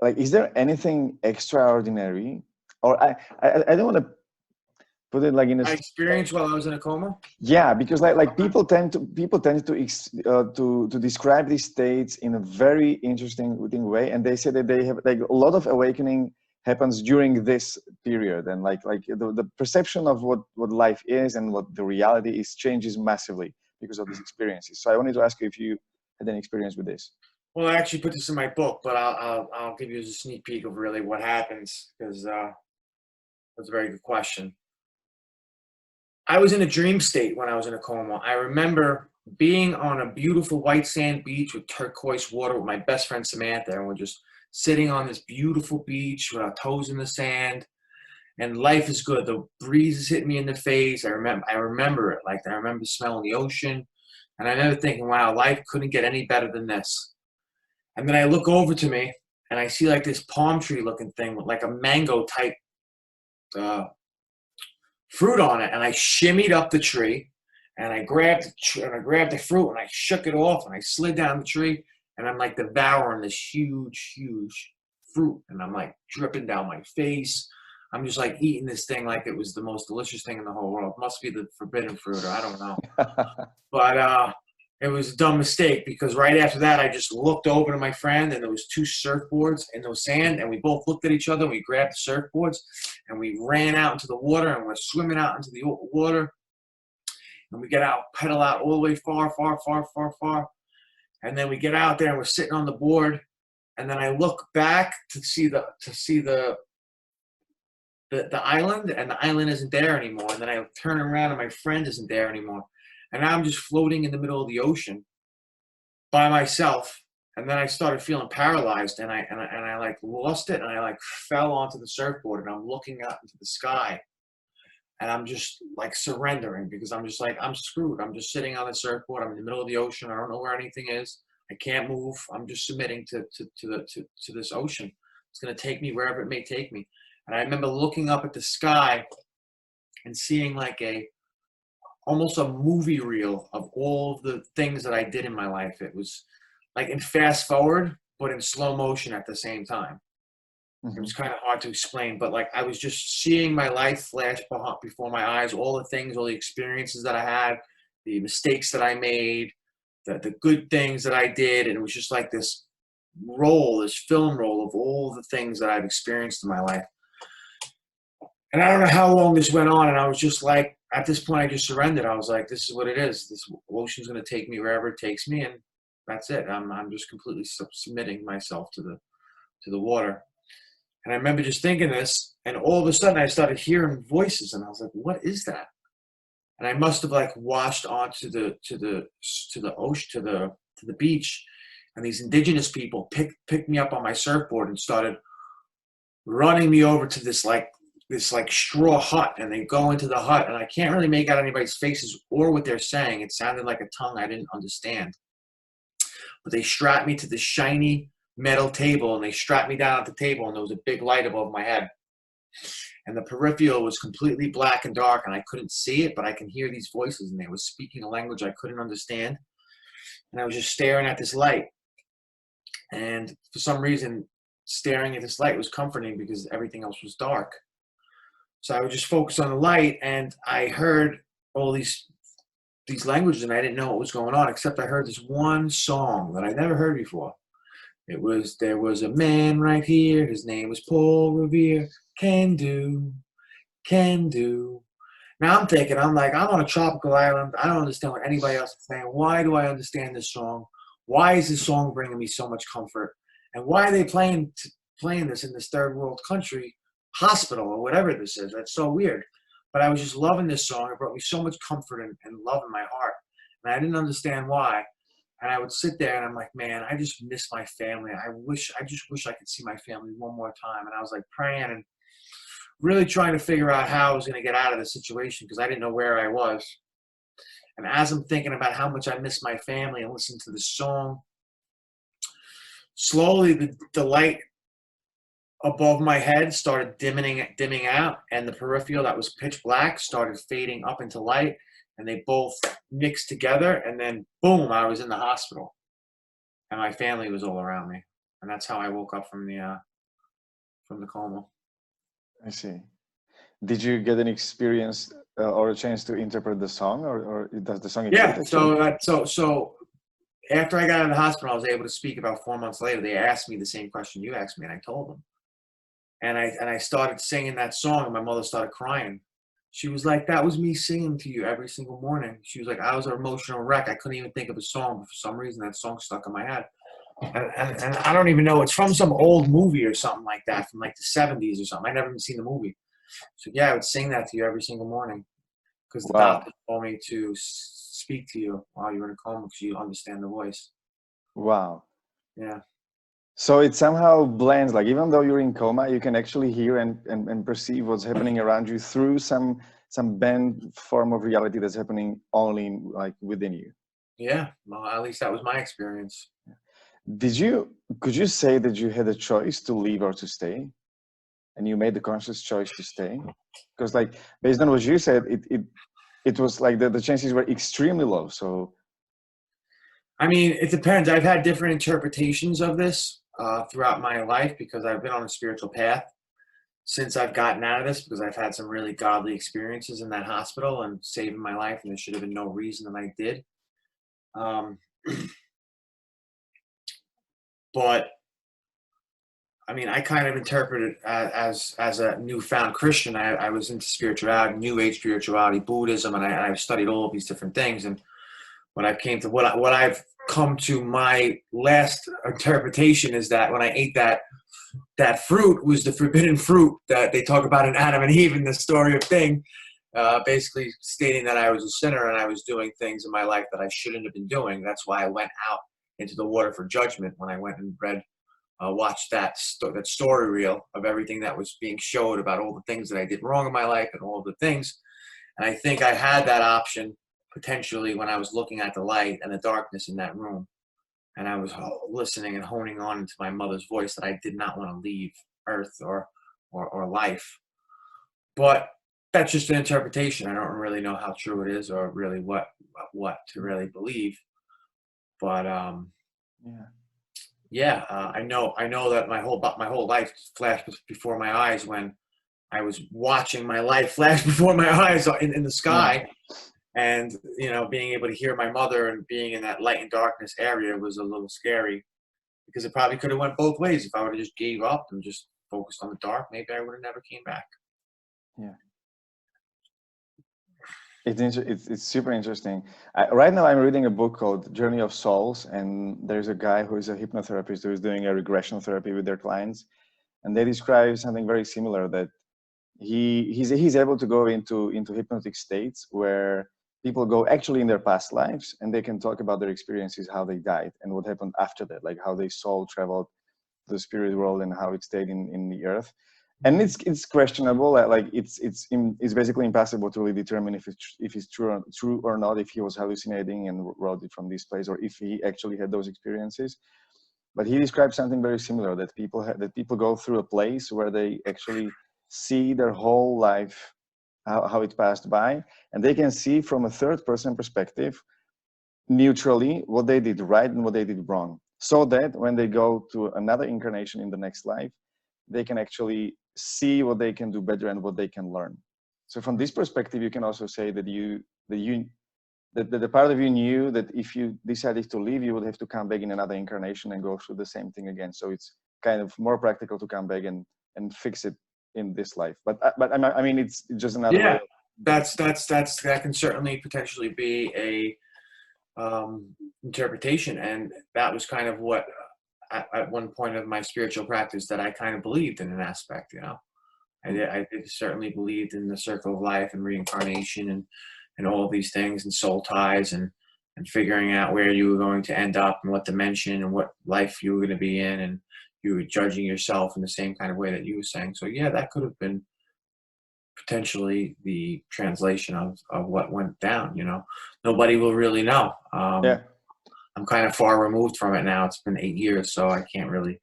like, is there anything extraordinary, or I don't want to put it like in a My experience while I was in a coma? Yeah, because like people tend to describe these states in a very interesting way, and they say that they have like a lot of awakening happens during this period, and like the perception of what life is and what the reality is changes massively because of these experiences. So I wanted to ask you if you had any experience with this. Well, I actually put this in my book, but I'll give you a sneak peek of really what happens, because that's a very good question. I was in a dream state when I was in a coma. I remember being on a beautiful white sand beach with turquoise water with my best friend Samantha, and we're just sitting on this beautiful beach with our toes in the sand, and life is good. The breeze is hitting me in the face. I remember it like that. I remember smelling the ocean, and I remember thinking, wow, life couldn't get any better than this. And then I look over to me, and I see like this palm tree looking thing with like a mango type uh, fruit on it, and I shimmied up the tree, and I grabbed the fruit, and I shook it off, and I slid down the tree, and I'm like devouring this huge, huge fruit, and I'm like dripping down my face. I'm just like eating this thing like it was the most delicious thing in the whole world. Must be the forbidden fruit, or I don't know. But it was a dumb mistake because right after that, I just looked over to my friend, and there was two surfboards in the sand, and we both looked at each other, and we grabbed the surfboards, and we ran out into the water, and we're swimming out into the water, and we get out, pedal out all the way far, far, far, far, far, and then we get out there, and we're sitting on the board, and then I look back to see the island, and the island isn't there anymore, and then I turn around, and my friend isn't there anymore. And now I'm just floating in the middle of the ocean by myself. And then I started feeling paralyzed, and I like lost it, and I like fell onto the surfboard, and I'm looking out into the sky, and I'm just like surrendering because I'm just like, I'm screwed. I'm just sitting on the surfboard. I'm in the middle of the ocean. I don't know where anything is. I can't move. I'm just submitting to this ocean. It's gonna take me wherever it may take me. And I remember looking up at the sky and seeing like almost a movie reel of all the things that I did in my life. It was like in fast forward, but in slow motion at the same time. It was kind of hard to explain, but like I was just seeing my life flash before my eyes, all the things, all the experiences that I had, the mistakes that I made, the good things that I did. And it was just like this film roll of all the things that I've experienced in my life. And I don't know how long this went on, and I was just like, at this point, I just surrendered. I was like, this is what it is. This ocean's going to take me wherever it takes me, and that's it. I'm just completely submitting myself to the water. And I remember just thinking this, and all of a sudden, I started hearing voices, and I was like, what is that? And I must have like washed onto the ocean, to the beach, and these indigenous people picked me up on my surfboard and started running me over to this straw hut, and they go into the hut, and I can't really make out anybody's faces or what they're saying. It sounded like a tongue I didn't understand. But they strapped me to the shiny metal table, and they strapped me down at the table, and there was a big light above my head. And the peripheral was completely black and dark, and I couldn't see it, but I can hear these voices, and they were speaking a language I couldn't understand. And I was just staring at this light. And for some reason, staring at this light was comforting because everything else was dark. So I would just focus on the light, and I heard all these languages, and I didn't know what was going on, except I heard this one song that I never heard before. There was a man right here, his name was Paul Revere, can do. Now I'm thinking, I'm on a tropical island. I don't understand what anybody else is saying. Why do I understand this song? Why is this song bringing me so much comfort? And why are they playing this in this third world country? Hospital or whatever this is. That's so weird. But I was just loving this song. It brought me so much comfort and love in my heart. And I didn't understand why. And I would sit there and I'm like, man, I just miss my family. I just wish I could see my family one more time. And I was like praying and really trying to figure out how I was going to get out of the situation because I didn't know where I was. And as I'm thinking about how much I miss my family and listening to this song, slowly the light above my head started dimming out, and the peripheral that was pitch black started fading up into light, and they both mixed together, and then boom, I was in the hospital, and my family was all around me, and that's how I woke up from the coma. I see. Did you get an experience or a chance to interpret the song, or does the song exist? Yeah. So after I got out of the hospital, I was able to speak about 4 months later. They asked me the same question you asked me, and I told them. And I started singing that song, and my mother started crying. She was like, that was me singing to you every single morning. She was like, I was an emotional wreck. I couldn't even think of a song, but for some reason that song stuck in my head. And I don't even know. It's from some old movie or something like that, from like the 70s or something. I never even seen the movie. So yeah, I would sing that to you every single morning. because the Wow. doctor told me to speak to you while you're in a coma because you understand the voice. Wow. Yeah. So it somehow blends, like even though you're in coma, you can actually hear and perceive what's happening around you through some bent form of reality that's happening only like within you. Yeah. Well, at least that was my experience. Could you say that you had a choice to leave or to stay? And you made the conscious choice to stay? Because like based on what you said, it was like the chances were extremely low. So I mean, it depends. I've had different interpretations of this throughout my life because I've been on a spiritual path since I've gotten out of this because I've had some really godly experiences in that hospital and saving my life, and there should have been no reason that I did. Um, but I mean, I kind of interpret it as a newfound Christian. I was into spirituality, New Age spirituality, Buddhism, and I've studied all of these different things. And when I came to what I've come to my last interpretation is that when I ate that fruit was the forbidden fruit that they talk about in Adam and Eve in the story of Thing, basically stating that I was a sinner and I was doing things in my life that I shouldn't have been doing. That's why I went out into the water for judgment when I went and watched that story reel of everything that was being showed about all the things that I did wrong in my life and all of the things. And I think I had that option potentially when I was looking at the light and the darkness in that room. And I was listening and honing on into my mother's voice that I did not want to leave Earth or life. But that's just an interpretation. I don't really know how true it is or really what to really believe. But yeah. yeah, I know that my whole life flashed before my eyes when I was watching my life flash before my eyes in the sky. And, you know, being able to hear my mother and being in that light and darkness area was a little scary because it probably could have went both ways. If I would have just gave up and just focused on the dark, maybe I would have never came back. Yeah. It's super interesting. Right now, I'm reading a book called Journey of Souls, and there's a guy who is a hypnotherapist who is doing a regression therapy with their clients, and they describe something very similar that he's able to go into hypnotic states where people go actually in their past lives and they can talk about their experiences, how they died and what happened after that, like how their soul traveled to the spirit world and how it stayed in the earth. And it's questionable, like it's basically impossible to really determine if it's true or not, if he was hallucinating and wrote it from this place or if he actually had those experiences. But he describes something very similar, that people go through a place where they actually see their whole life, how it passed by, and they can see from a third person perspective neutrally what they did right and what they did wrong, so that when they go to another incarnation in the next life, they can actually see what they can do better and what they can learn. So from this perspective, you can also say that the part of you knew that if you decided to leave, you would have to come back in another incarnation and go through the same thing again. So it's kind of more practical to come back and fix it in this life. But I mean, it's just another way. That can certainly potentially be a interpretation, and that was kind of what at one point of my spiritual practice that I kind of believed in an aspect. You know, I certainly believed in the circle of life and reincarnation and all of these things and soul ties and figuring out where you were going to end up and what dimension and what life you were going to be in, and you were judging yourself in the same kind of way that you were saying. So yeah, that could have been potentially the translation of what went down. You know, nobody will really know. Yeah. I'm kind of far removed from it now. It's been 8 years, so I can't really,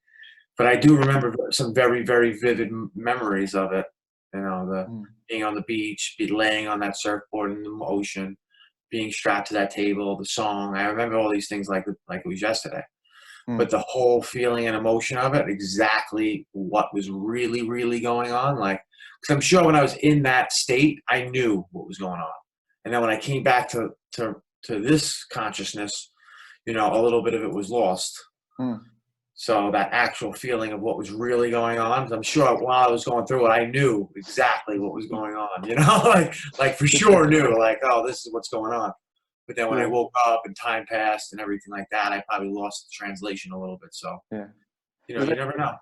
but I do remember some very, very vivid memories of it. You know, being on the beach, laying on that surfboard in the ocean, being strapped to that table, the song. I remember all these things like it was yesterday. But the whole feeling and emotion of it, exactly what was really, really going on. Like, because I'm sure when I was in that state, I knew what was going on. And then when I came back to this consciousness, you know, a little bit of it was lost. So that actual feeling of what was really going on, I'm sure while I was going through it, I knew exactly what was going on, you know, like for sure knew, like, oh, this is what's going on. But then when I woke up and time passed and everything like that, I probably lost the translation a little bit. So, you know, you never know.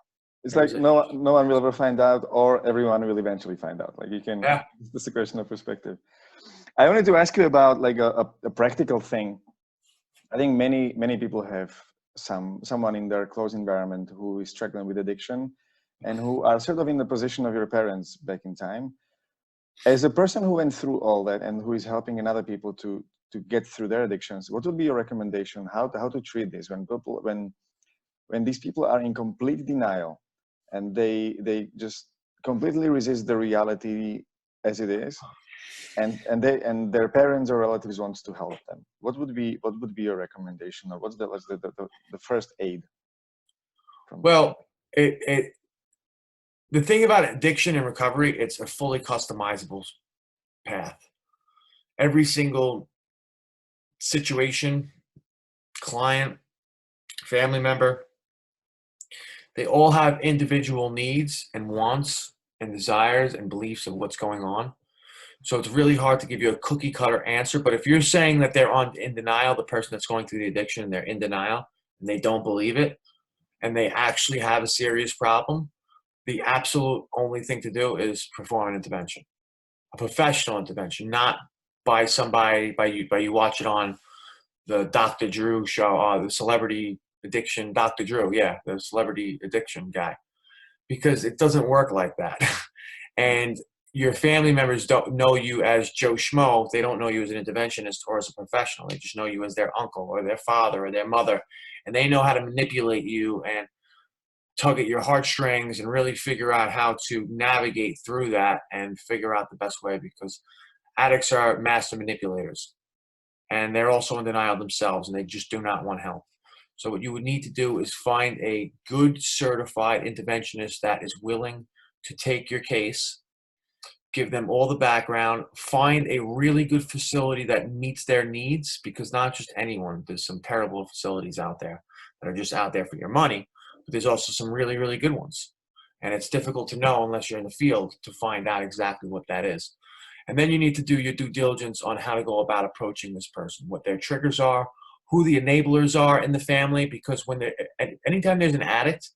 It's like no one will ever find out, or everyone will eventually find out. Like you can, it's just a question of perspective. I wanted to ask you about like a practical thing. I think many people have someone in their close environment who is struggling with addiction, and who are sort of in the position of your parents back in time. As a person who went through all that and who is helping another people to get through their addictions, what would be your recommendation? How to treat this when these people are in complete denial and they just completely resist the reality as it is, and their parents or relatives wants to help them? What would be your recommendation, or what's the first aid from this? Well, the thing about addiction and recovery, it's a fully customizable path. Every single situation, client, family member, they all have individual needs and wants and desires and beliefs of what's going on. So it's really hard to give you a cookie cutter answer. But if you're saying that they're in denial, the person that's going through the addiction, they're in denial and they don't believe it, and they actually have a serious problem, the absolute only thing to do is perform an intervention, a professional intervention, not by somebody, by you watch it on the Dr. Drew show, the celebrity addiction, Dr. Drew, yeah, the celebrity addiction guy, because it doesn't work like that. And your family members don't know you as Joe Schmo. They don't know you as an interventionist or as a professional. They just know you as their uncle or their father or their mother, and they know how to manipulate you and tug at your heartstrings and really figure out how to navigate through that and figure out the best way, because addicts are master manipulators and they're also in denial themselves and they just do not want help. So what you would need to do is find a good certified interventionist that is willing to take your case, give them all the background, find a really good facility that meets their needs, because not just anyone, there's some terrible facilities out there that are just out there for your money, but there's also some really, really good ones. And it's difficult to know unless you're in the field to find out exactly what that is. And then you need to do your due diligence on how to go about approaching this person, what their triggers are, who the enablers are in the family, because anytime there's an addict,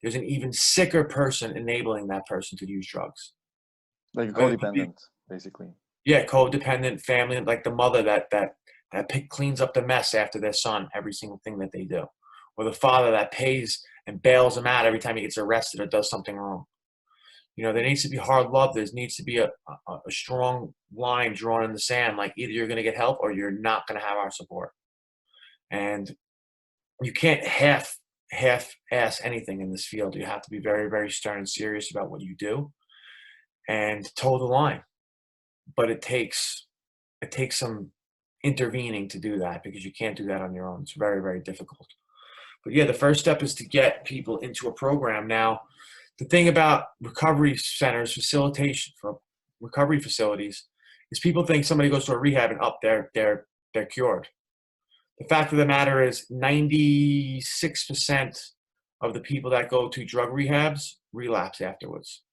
there's an even sicker person enabling that person to use drugs. Like codependent, basically. Yeah, codependent family, like the mother that cleans up the mess after their son, every single thing that they do. Or the father that pays and bails him out every time he gets arrested or does something wrong. You know, there needs to be hard love. There needs to be a strong line drawn in the sand, like either you're going to get help or you're not going to have our support. And you can't half-ass anything in this field. You have to be very, very stern and serious about what you do and toe the line. But it takes some intervening to do that, because you can't do that on your own. It's very, very difficult. But yeah, the first step is to get people into a program. Now, the thing about recovery centers, facilitation for recovery facilities, is people think somebody goes to a rehab and they're cured. The fact of the matter is 96% of the people that go to drug rehabs relapse afterwards.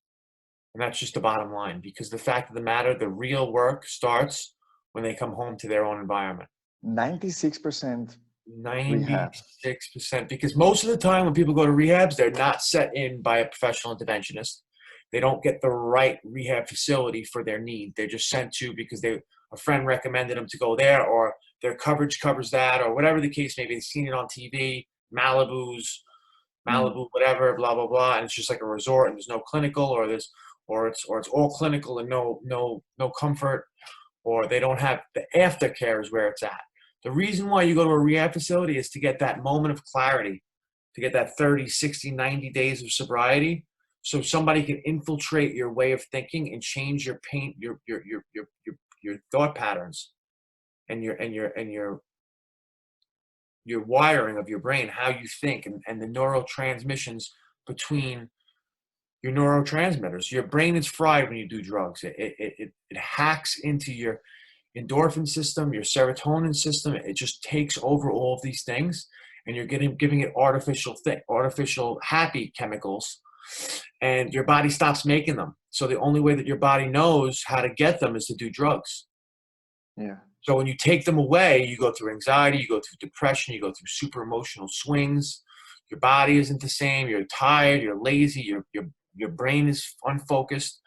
And that's just the bottom line, because the fact of the matter, the real work starts when they come home to their own environment. 96% 96%, because most of the time when people go to rehabs, they're not set in by a professional interventionist. They don't get the right rehab facility for their need. They're just sent to because a friend recommended them to go there, or their coverage covers that, or whatever the case may be. They've seen it on TV, Malibu, whatever, blah, blah, blah. And it's just like a resort and there's no clinical, or it's all clinical and no comfort, or they don't have the aftercare is where it's at. The reason why you go to a rehab facility is to get that moment of clarity, to get that 30, 60, 90 days of sobriety, so somebody can infiltrate your way of thinking and change your thought patterns and your wiring of your brain, how you think, and the neurotransmissions between your neurotransmitters. Your brain is fried when you do drugs. It hacks into your endorphin system, your serotonin system. It just takes over all of these things, and you're giving it artificial happy chemicals, and your body stops making them. So the only way that your body knows how to get them is to do drugs. Yeah. So when you take them away, you go through anxiety, you go through depression, you go through super emotional swings. Your body isn't the same. You're tired. You're lazy. Your brain is unfocused.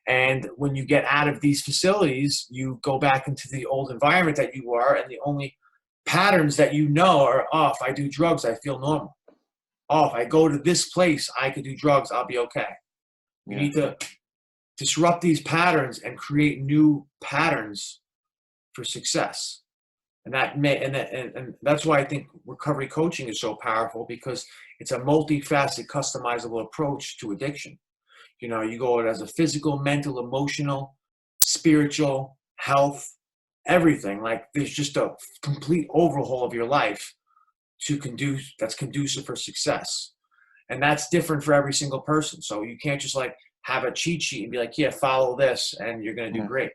And when you get out of these facilities, you go back into the old environment that you were, and the only patterns that you know are, oh, if I do drugs, I feel normal. Oh, if I go to this place, I could do drugs, I'll be okay. You need to disrupt these patterns and create new patterns for success. And that's why I think recovery coaching is so powerful, because it's a multifaceted, customizable approach to addiction. You know, you go as a physical, mental, emotional, spiritual, health, everything. Like, there's just a complete overhaul of your life that's conducive for success. And that's different for every single person. So you can't just like have a cheat sheet and be like, yeah, follow this and you're going to do great.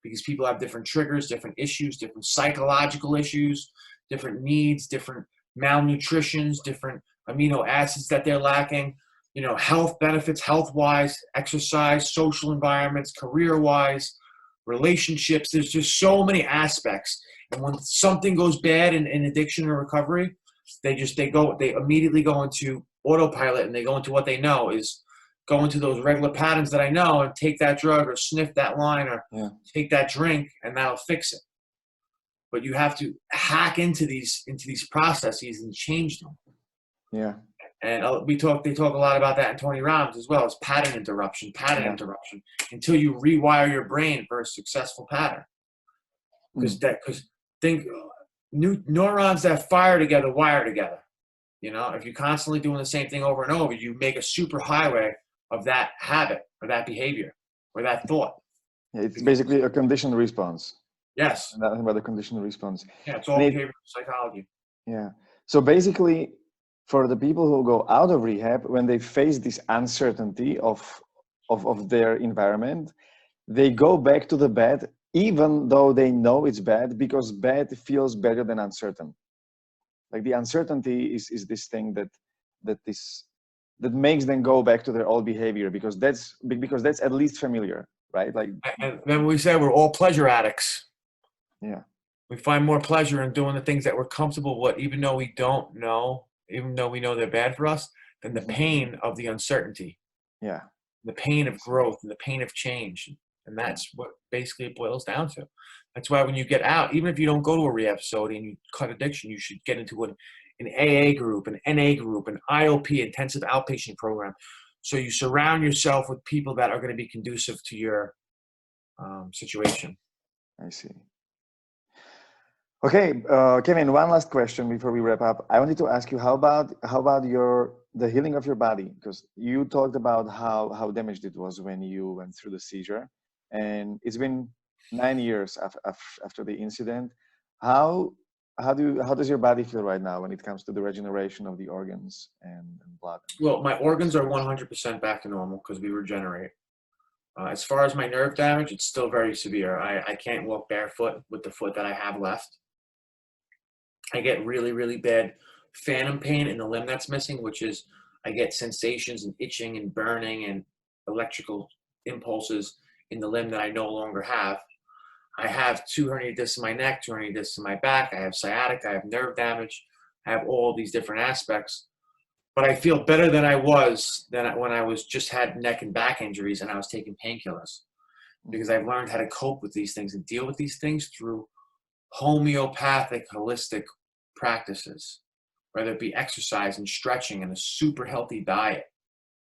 Because people have different triggers, different issues, different psychological issues, different needs, different malnutritions, different amino acids that they're lacking, you know, health benefits, health-wise, exercise, social environments, career-wise, relationships. There's just so many aspects. And when something goes bad in addiction or recovery, they immediately go into autopilot, and they go into what they know is go into those regular patterns that I know and take that drug or sniff that line or take that drink, and that'll fix it. But you have to hack into these processes and change them. Yeah. And they talk a lot about that in Tony Robbins as well, as pattern interruption, until you rewire your brain for a successful pattern. Because think neurons that fire together wire together. You know, if you're constantly doing the same thing over and over, you make a super highway of that habit or that behavior or that thought. Yeah, it's basically a conditioned response. Yes. Nothing but a conditioned response. Yeah, it's all behavioral psychology. Yeah. So basically, for the people who go out of rehab, when they face this uncertainty of their environment, they go back to the bad, even though they know it's bad, because bad feels better than uncertain. Like the uncertainty is this thing that makes them go back to their old behavior, because that's at least familiar, right? Like, and then we say we're all pleasure addicts. Yeah. We find more pleasure in doing the things that we're comfortable with, even though we don't know, even though we know they're bad for us, than the pain of the uncertainty. Yeah. The pain of growth and the pain of change. And that's what basically it boils down to. That's why when you get out, even if you don't go to a rehab facility and you cut addiction, you should get into an AA group, an NA group, an IOP, intensive outpatient program. So you surround yourself with people that are going to be conducive to your situation. I see. Okay, Kevin, one last question before we wrap up. I wanted to ask you, how about the healing of your body? Because you talked about how damaged it was when you went through the seizure, and it's been 9 years after the incident. How does your body feel right now when it comes to the regeneration of the organs and blood? Well, my organs are 100% back to normal because we regenerate. As far as my nerve damage, it's still very severe. I can't walk barefoot with the foot that I have left. I get really, really bad phantom pain in the limb that's missing, which is I get sensations and itching and burning and electrical impulses in the limb that I no longer have. I have 2 herniated discs in my neck, 2 herniated discs in my back. I have sciatica, I have nerve damage. I have all these different aspects. But I feel better than I was when I was just had neck and back injuries and I was taking painkillers, because I've learned how to cope with these things and deal with these things through homeopathic, holistic practices, whether it be exercise and stretching and a super healthy diet.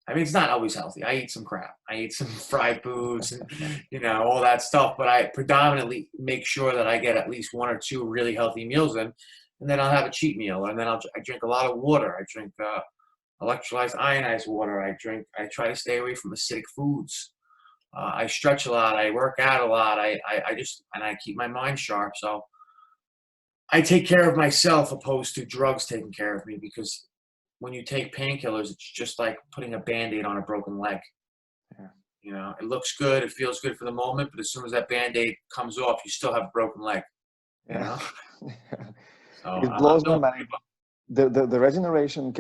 I mean, it's not always healthy. I eat some crap. I eat some fried foods and, you know, all that stuff. But I predominantly make sure that I get at least 1 or 2 really healthy meals in, and then I'll have a cheat meal. And then I drink a lot of water. I drink electrolyzed ionized water. I try to stay away from acidic foods. I stretch a lot. I work out a lot. I keep my mind sharp. So I take care of myself opposed to drugs taking care of me, because when you take painkillers, it's just like putting a Band-Aid on a broken leg. Yeah. You know, it looks good, it feels good for the moment, but as soon as that Band-Aid comes off, you still have a broken leg. You know? So, it blows my mind. The regeneration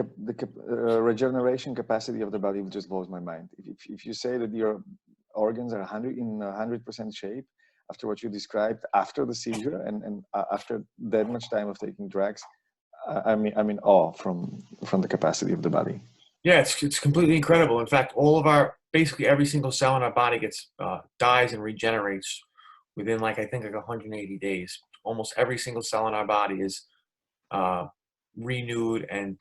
capacity of the body just blows my mind. If you say that your organs are 100% shape after what you described, after the seizure and after that much time of taking drugs, I'm in awe from the capacity of the body. Yeah, it's completely incredible. In fact, all of our basically every single cell in our body gets dies and regenerates within like I think like 180 days. Almost every single cell in our body is renewed and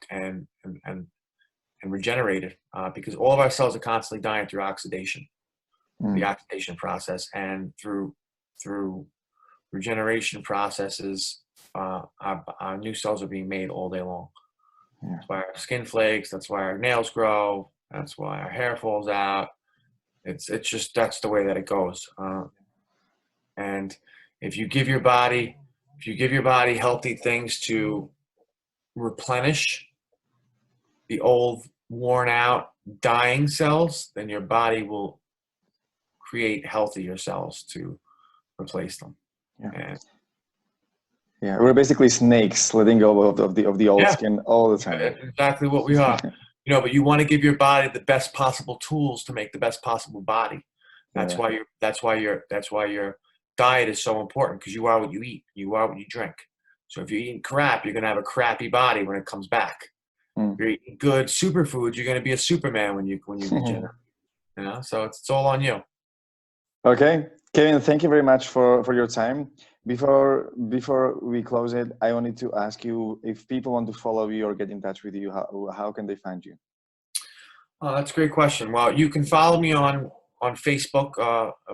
regenerated because all of our cells are constantly dying through oxidation, the oxidation process, and through regeneration processes, our new cells are being made all day long. Yeah. That's why our skin flakes. That's why our nails grow. That's why our hair falls out. It's just that's the way that it goes. And if you give your body healthy things to replenish the old, worn out, dying cells, then your body will create healthier cells to replace them. Yeah. Yeah, we're basically snakes letting go of the old skin all the time. That's exactly what we are. You know, but you want to give your body the best possible tools to make the best possible body. That's why your diet is so important, because you are what you eat. You are what you drink. So if you're eating crap, you're gonna have a crappy body when it comes back. If you're eating good superfoods, you're gonna be a Superman when you regenerate. You know, so it's all on you. Okay, Kevin, thank you very much for your time. Before we close it, I wanted to ask you, if people want to follow you or get in touch with you, how can they find you? Oh, that's a great question. Well, you can follow me on Facebook.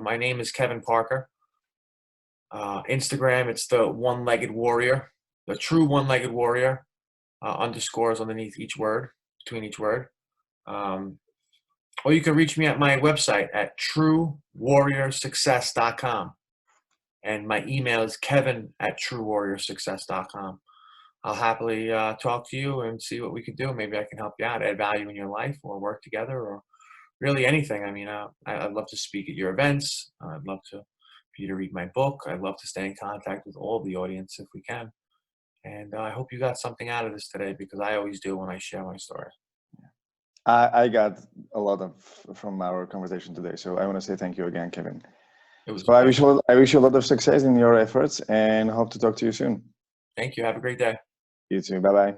My name is Kevin Parker. Instagram, it's the One-Legged Warrior, the True One-Legged Warrior, underscores underneath each word, between each word. Or you can reach me at my website at truewarriorsuccess.com. And my email is kevin@truewarriorsuccess.com. I'll happily talk to you and see what we can do. Maybe I can help you out, add value in your life, or work together, or really anything. I mean, I'd love to speak at your events. I'd love for you to read my book. I'd love to stay in contact with all the audience if we can. And I hope you got something out of this today, because I always do when I share my story. I got a lot from our conversation today. So I want to say thank you again, Kevin. So I wish you a lot of success in your efforts, and hope to talk to you soon. Thank you. Have a great day. You too. Bye-bye.